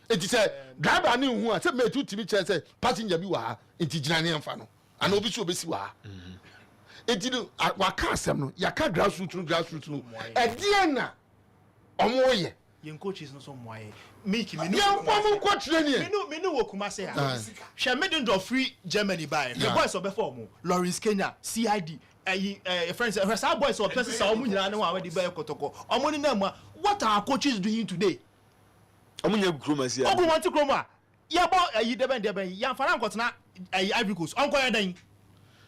It is a driver knew who I said me to me say passenger be wa into Jinanian Fano. And Obisu Besiwa. It didn't Wakasam, Yaka grassroots no. At Diana Omoye. Young coaches no some why make me no coach me no wokuma say she made into free Germany by the boys of before Lawrence Kenya CID friends her boys of person say omu nyina na wa di buy kotoko omu ni na ma what are coaches doing today omu nya kroma sia ogu want kroma ya bo deben ya fara nkotena Ivory Coast onko ya dan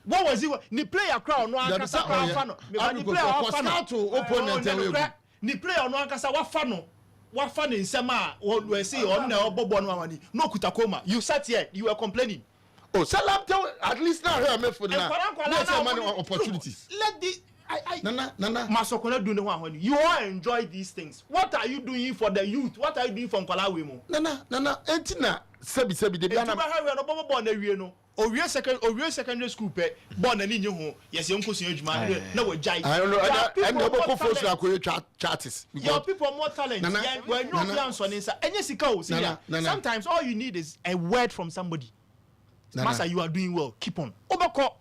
what was it ni player crowd no akasa fa no me ba ni player fa no opponent ni player no akasa wa fa no ne nsema we say on na obobo no awani no kutakoma you sat here you were complaining salam at least now here me for na let's say money opportunities let the nana masokona do ne ho awani you all enjoy these things what are you doing for the youth what are you doing for Nkwala we mo nana entina sebi de bia na no bobo na wie no owie secondary school pe born na ni nye ho yes yenkosu adwuma na we jai I don't know and no go force na ko charts your people more talent when no plan so nsa enye sika o see sometimes all you need is a word from somebody master you are doing well keep on obeko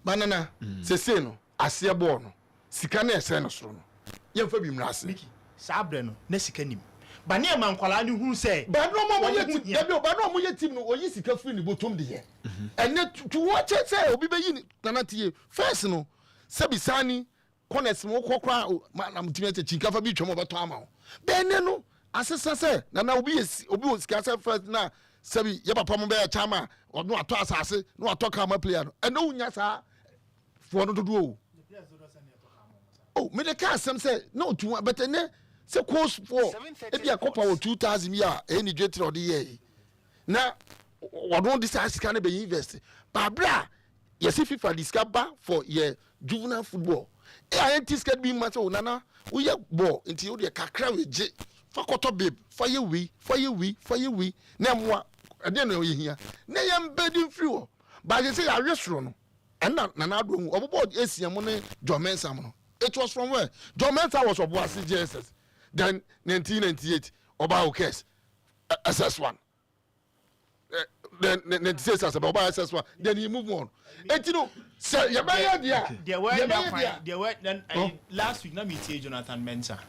banana se no ase ball no sika na ese no soro no yemfa bi mrase sabre no na sika nim ba ne ma Nkwala ni hu say ba no mo ye team no oyi sika free ni botom de ye ene to watch say obi be yi nanatie first no sebisani corners mo kokra na mtimi ate chinkafa bi twemo beto ama ho be ne no asesa say na obi o sika say first na sebi ye papa mo be ya chama no ato asase no ato kama player no ene unya sa for no dodo o me the cast some say no to but ene say course for e be a couple of 2000 year any jetre of the year na we don't decide can be invest but bra you see FIFA discover for your juvenile football I ain't scared be matter nana we ya ball until you dey kakra we je fakoto babe fire we na mo ade na we hia na yam bedding free but you say arrestro no and na do hu obobo esiam ne Jomensam no it was from where Jomensam was Obuasi JSS then 1998 Oba case SS1 then 96 as Oba SS1 then he move on and you know say you buy there were then last week na me see Jonathan Mensah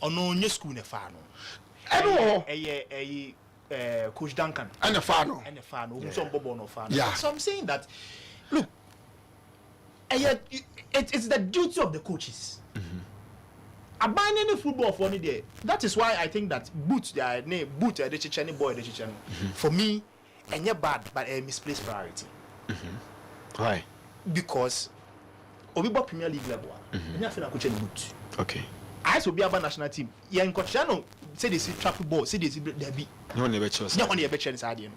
ono nye school ne fa no Coach Duncan and the fan who some bobo no fan. Yeah. So I'm saying that look, it's the duty of the coaches. Abandoning the football for any day. That is why I think that boot the Chichani boy the Chichani. For me, and bad but a misplaced priority. Why? Because Obibo Premier League level, and you feel coaching boot. Okay. I should be about national team. Yeah, in Coachano say they see trap ball, say they see derby. No one ever chose. No one ever chose inside you.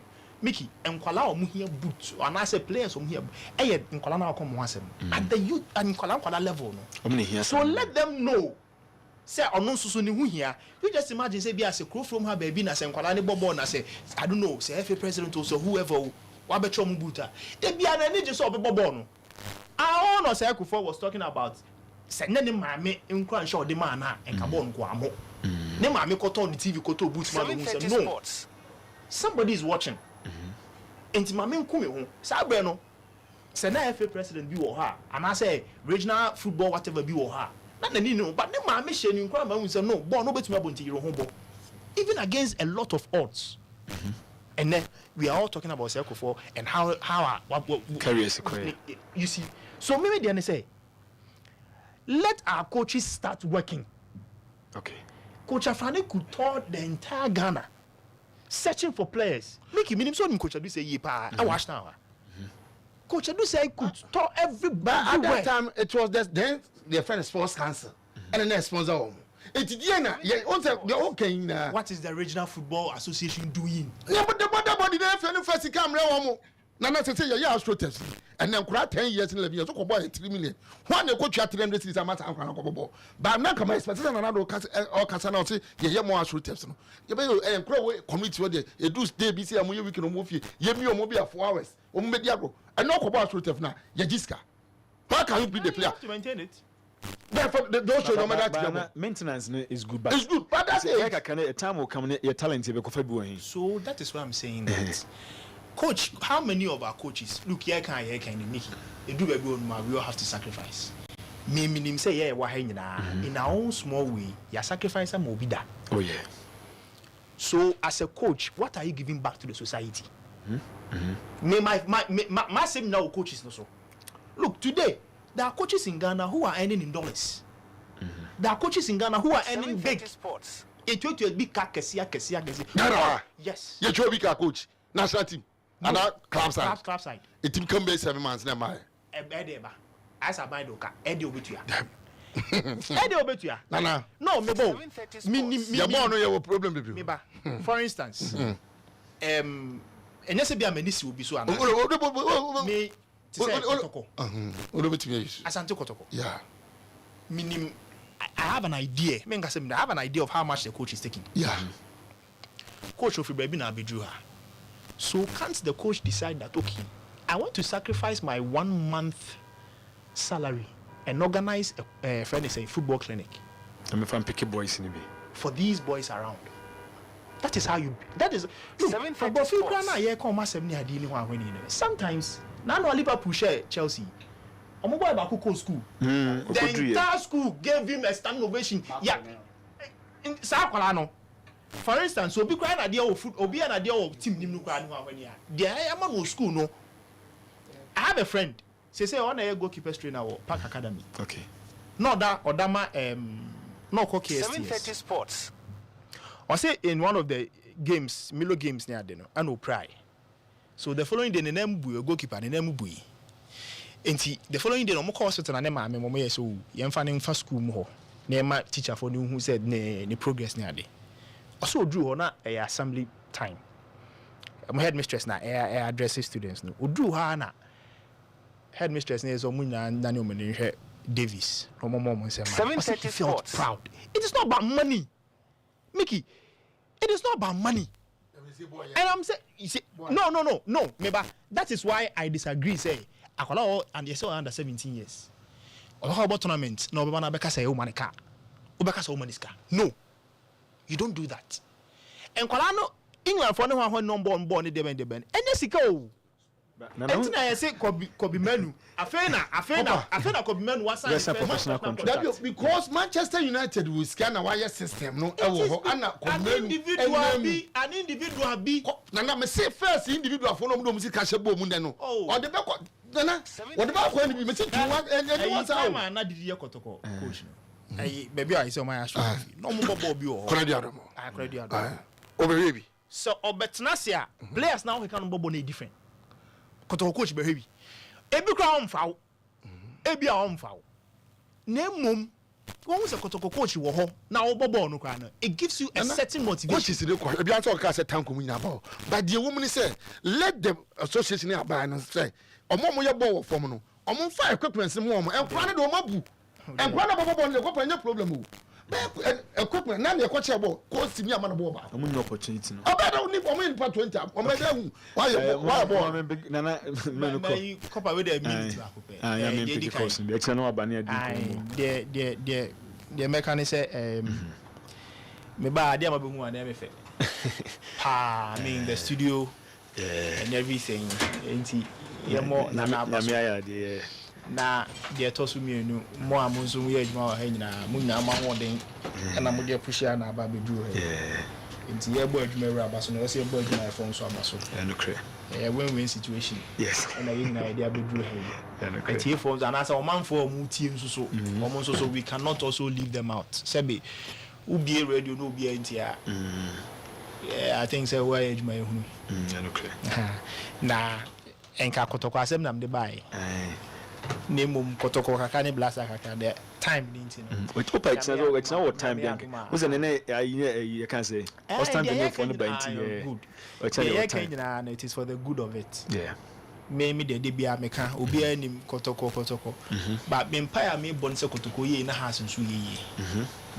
Mickey, and Kwala omu here boot, and I say players omu here. Eh, in Kwala now come once at the youth and Kwala level no. So let them know. Say ono susu ni hu here. You just imagine say be as a crow from her baby na say Kwala ni bobo na say I don't know, say FA president or so whoever wa be chom buta. They be an energy so bobo no. I know say Akufo was talking about say ne maame nkwa nsho de man na enkabo nko amo. Ne maame koto on the TV koto boot man who say no. Somebody is watching. Enti maame nko me ho. Sa bre no. Say na FA president bi wo ha. And I say regional football whatever bi wo ha. Na nani no, but ne maame hye ni nkwa man who say no, ball no betumi abonti yiro ho ball. Even against a lot of odds. And then we are all talking about Akufo and how what careers you see. So maybe they say let our coaches start working. Okay. Coach Afrani could tour the entire Ghana searching for players. Make him so Coach Adu say yepa. I watch now. Coach Adu say could tour everybody. At that time it was just then their friend sports council and then their sponsor. It's Diana. Yeah, okay. What is the Regional Football Association doing? Yeah, but the body there first camera. Nana say yeah astroturf and then 10 years in Libya so boy 3 million one they coach 300 cities amount an ko but now come expect na do or kasa na say yeah more astroturf no you be crowd committee wey dey do stay be say amoye week no mo fie ye mi o mo be 4 hours o mo be diago and no ko astroturf na ya jiska how can you be the player you have to maintain it. Therefore, don't show no matter maintenance is good, but it's good. But that's like a time will come your talent so that is why I'm saying that. Coach, how many of our coaches look here can Mickey? They do baby we all have to sacrifice. Me minim say yeah in our own small way, you sacrifice and mobida. Oh yeah. So as a coach, what are you giving back to the society? Me my same now coaches no so. Look, today there are coaches in Ghana who are earning in dollars. There are coaches in Ghana who are earning big sports. It will be big kesia. Yes. You should be a coach. National team. And that club side. A team can be 7 months now. As I buy doka, Eddie Obetuya. Eddie Obetuya. Nana. No, me bo. Your boy no your problem with you. For instance, and yes, be a ministry will be so. Me. Asante Kotoko. Yeah. Minim. I have an idea. I have an idea of how much the coach is taking. Yeah. Coach of Baby na Bidruha. So can't the coach decide that okay, I want to sacrifice my 1 month salary and organize a football clinic. I'm if I'm picking boys in for these boys around. That is how you. That is. Sometimes now Liverpool share Chelsea. Omoboy Bakuko school. The entire school gave him a standing ovation. Yeah. In Sakwalano. For instance, so be crying idea of food, or be an idea of team Nimu Kran when you are. There I am on school, no. I have a friend. Say on a goalkeeper trainer or Park Academy. Okay. No that or Dama no KSTS. 730 Sports. I say in one of the games, Milo games near Deno, and no pry. So the following day, the name Bui, goalkeeper, the name Bui. And the following day, no more hospital and Emma, so you're finding for school more. Nema teacher for who said ne progress near day. Also drew on a assembly time. My headmistress na addresses students no. Drew Hana headmistress is Omuna Daniel Manager Davis. No more say 7:30 sports. Proud. It is not about money. Mickey, it is not about money. And I'm saying, you see, no. Maybe that is why I disagree. Say, Akola and you're still under 17 years. Or how about tournament? No, but na beka say woman car. Ubeka say woman car. No, you don't do that. And Kola no England for no one number on born the ben. And yes, go. And I say could be menu. Afena could be menu. What's that? Because Manchester United will scan a wire system. No, an individual be. Nana me say first individual for no music cash bo mundeno. Or the back. Nana, what about when we must and what's our man? Not the Kotoko coach. Maybe I saw my ass. No more Bobby or Crediado. Over baby. So, Obetnasia players now we can bobo different. Kotoko coach behavi. Ebi crown foul. Ebi a foul. Name mum. When was a Kotoko coach wo ho na obobo no kra no. It gives you a certain motivation. Coach is the coach. Ebi an talk say tank mu nyaba. But the woman say let the association abide and say omo ye ball form no. Omo fa equipment mo omo. Enkwa na omo bu. Enkwa na bobo no go panya problem o. Equipment na coach ball coach me amana ball ba. Omo no opportunity no. Oba don't need omo in part 20. Omo dey hu. Why ball? Nana me no copper with the minute back up. Yeah, me pick course. The extra no abani adi. The mechanic say me ba adi amabe hu adi me fe. I mean the studio and everything. Enti ye mo na adi. Na the tosu mi enu mo amunzo we adwuma wa ha nyina mo nyina ma hoden na mo de push ya na aba be duro he nti ye bo adwuma ewura abaso na we say bo adwuma e fon so abaso no kre win-win situation yes na ye nyina idea be duro he no kre nti for and as a man for mu tie nso so we cannot also leave them out sebe ubi radio no ubi nti a I think say why adwuma e hunu no kre na enka kotoko asem nam de bai Nemum Kotoko Kakani Blasa Kaka, the time needs which it's not what time was an I can say. What's time for the good. It is for the good of it. Yeah. Maybe the DBA Meka, Ubia Nim Kotoko. But Empire may bonse Kotoko ye in a house in Suye.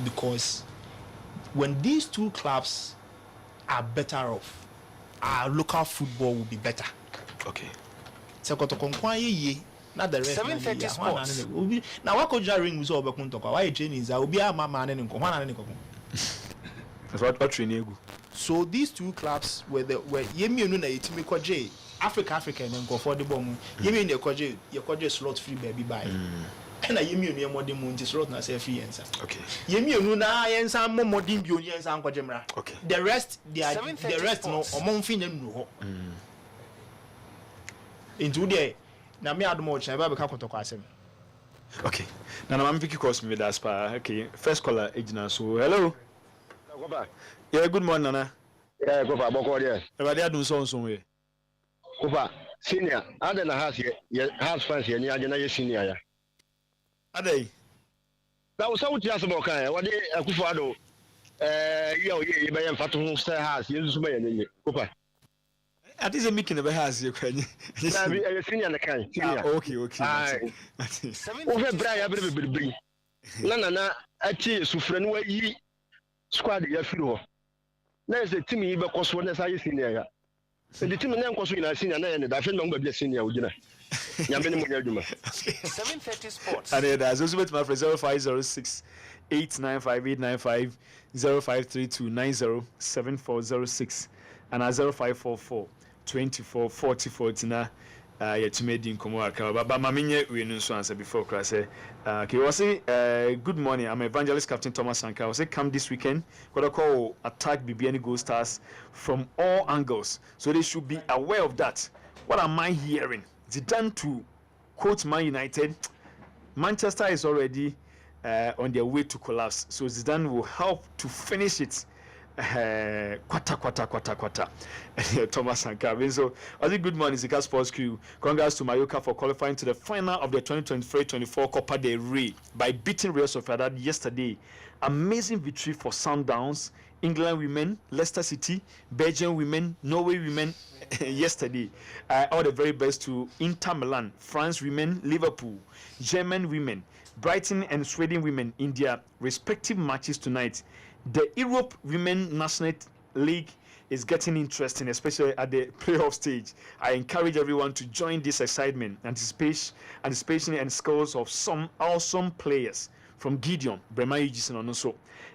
Because when these two clubs are better off, our local football will be better. Okay. So Kotoko ye. Not the rest. 7:30 sports. Now what could ring was over Kuntoko? Why training is I will be a mama and what training? So these two clubs were Yemi Nuna Itimi Koje, Africa and go for the bomb. Yemi your Koje slot free baby buy. And I Yemi more than Monty slot na say free answer. Okay. Yemi Nuna and some more dim and some Kojemra. Okay. The rest no among fin no. Into the na me ado mo chan ba be ka kotoko asem. Okay. Na I'm pick course me that spa. Okay. First caller ejina so. Hello. Go back. Yeah, good morning Nana. Yeah, go back. Boko there. Everybody adun so we. Go back. Senior, ade na house here. House fans here ni ade na ye senior ya. Ade. Na wo sawu tia so mo kan. Wo de akufo ado ye be yem fatu ho say house. Yesu be ye nyenye. Go back. At least making the house you can. Senior na kan. Senior. Okay. Wo fe bra ya bere. Na achi sufre no yi squad ya firi ho. Na ese team yi be koso na say senior ya. The team na nkoso ina senior na ye ne da fe no ngba bia senior ogina. Nyambe ni mo nya adwuma. 7:30 sports. And that's also with my friend 0506 895 0532 907406 and 0544 24 40 40 na yetumedi nkomo aka baba mamenye we no so answer before class say okay we say good morning, I'm evangelist Captain Thomas Sanka. I say come this weekend got a call attack BBN Gold Stars from all angles, so they should be aware of that. What am I hearing? Zidane to coach Man United. Manchester is already on their way to collapse, so Zidane will help to finish it Kwata. Thomas Sanka. So, I think good morning, Zika Sports Crew. Congrats to Mayoka for qualifying to the final of the 2023-24 Copa del Rey by beating Real Sociedad yesterday. Amazing victory for Sundowns, England women, Leicester City, Belgium women, Norway women yesterday. All the very best to Inter Milan, France women, Liverpool, German women, Brighton and Sweden women in their respective matches tonight. The Europe Women National League is getting interesting, especially at the playoff stage. I encourage everyone to join this excitement, anticipation and skills of some awesome players from Gideon, Brema Eugene, and also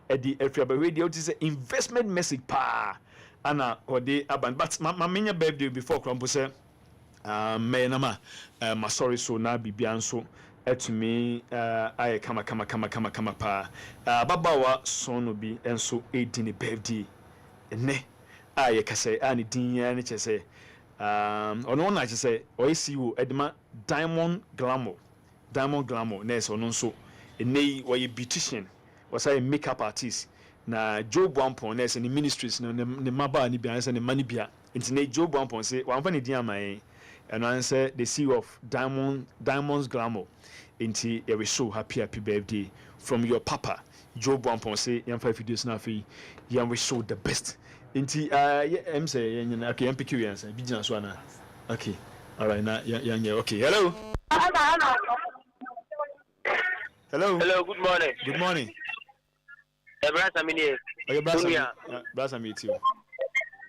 at the Efiaba Radio. This is an investment message, pa. Anna or the Aban. But my main birthday before Crumpo said, my sorry, so now be so. To me, I kama pa. Babawa son obi enso edini birthday. Ne I kase ani din ya ne chese. Ono na chese OCU edema Diamond Glamour na eso no so. Ene we beautician, was a makeup artist. Na Joe Bwampon na ese ni ministries no ne maba ni bia ese ne mani bia. Nti ne Joe Bwampon say wan fa ne din amai. And I say the CEO of Diamonds Glamour. Inti we so happy birthday from your papa Joe Bwampon say yam 5 videos na fi yam we show the best. Inti em say okay yam pick you answer bigina so na. Okay. All right na yeah okay. Hello. Hello, good morning. Good morning. Brasa mini. Okay, Brasa meet you.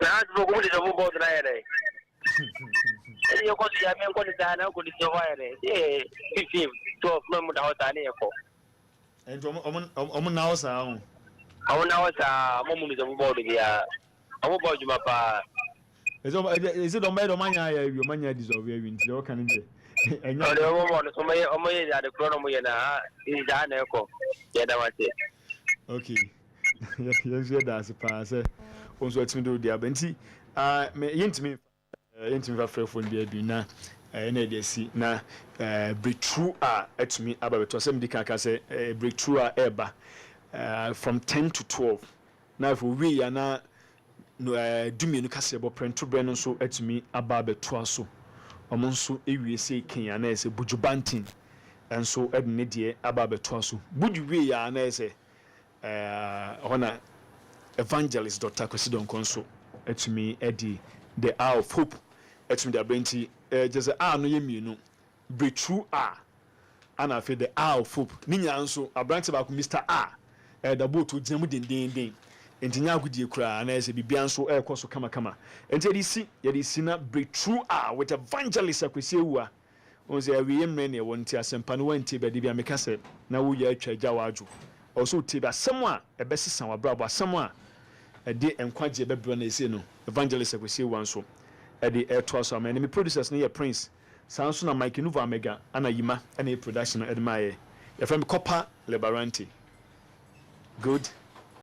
Na go go the board na here. You go to Jamaica, go to Ghana, go to Hawaii. Yeah, 15, 12 months without any effort. And now, sir. I want to moment is a board here. I will board you, my pa. Is it on my money? Your money deserve you can do. And you're the woman, so my at the chronometer is done. Yeah, that was it. Okay. Yes, that's a pass. Also, it's me do the Abenti. Me. Intimate phone be na NDC na breakthrough at me about to some dika say breakthrough eba from 10 to 12 now if we are na no do me no kase bo print to brand so at me about to so omon so ewie say kin na say bujubantin and so ed ne die about to so buju we ya na say ona evangelist Dr. Kosidon Konso at me edi the hour of hope at me the Brenti just no yeminu breakthrough and I feel the hour of hope ninya nso abranti ba ko Mr. The boat to jemu den entinya gudi kura na ese bibia nso ekoso kama enti yedi si na breakthrough with evangelist akwesi ewa on say we yemre ne wonti asempa no wanti be bia meka se na wo ya atwa gya wadwo also ti ba semwa ebesesa wabrabo semwa de enkwaje bebro na ese no evangelist akwesi ewa nso the air toss am and me producers near Prince sounds na Mike Nuva Mega ana yima and a production at my FM Copper Lebarante. Good.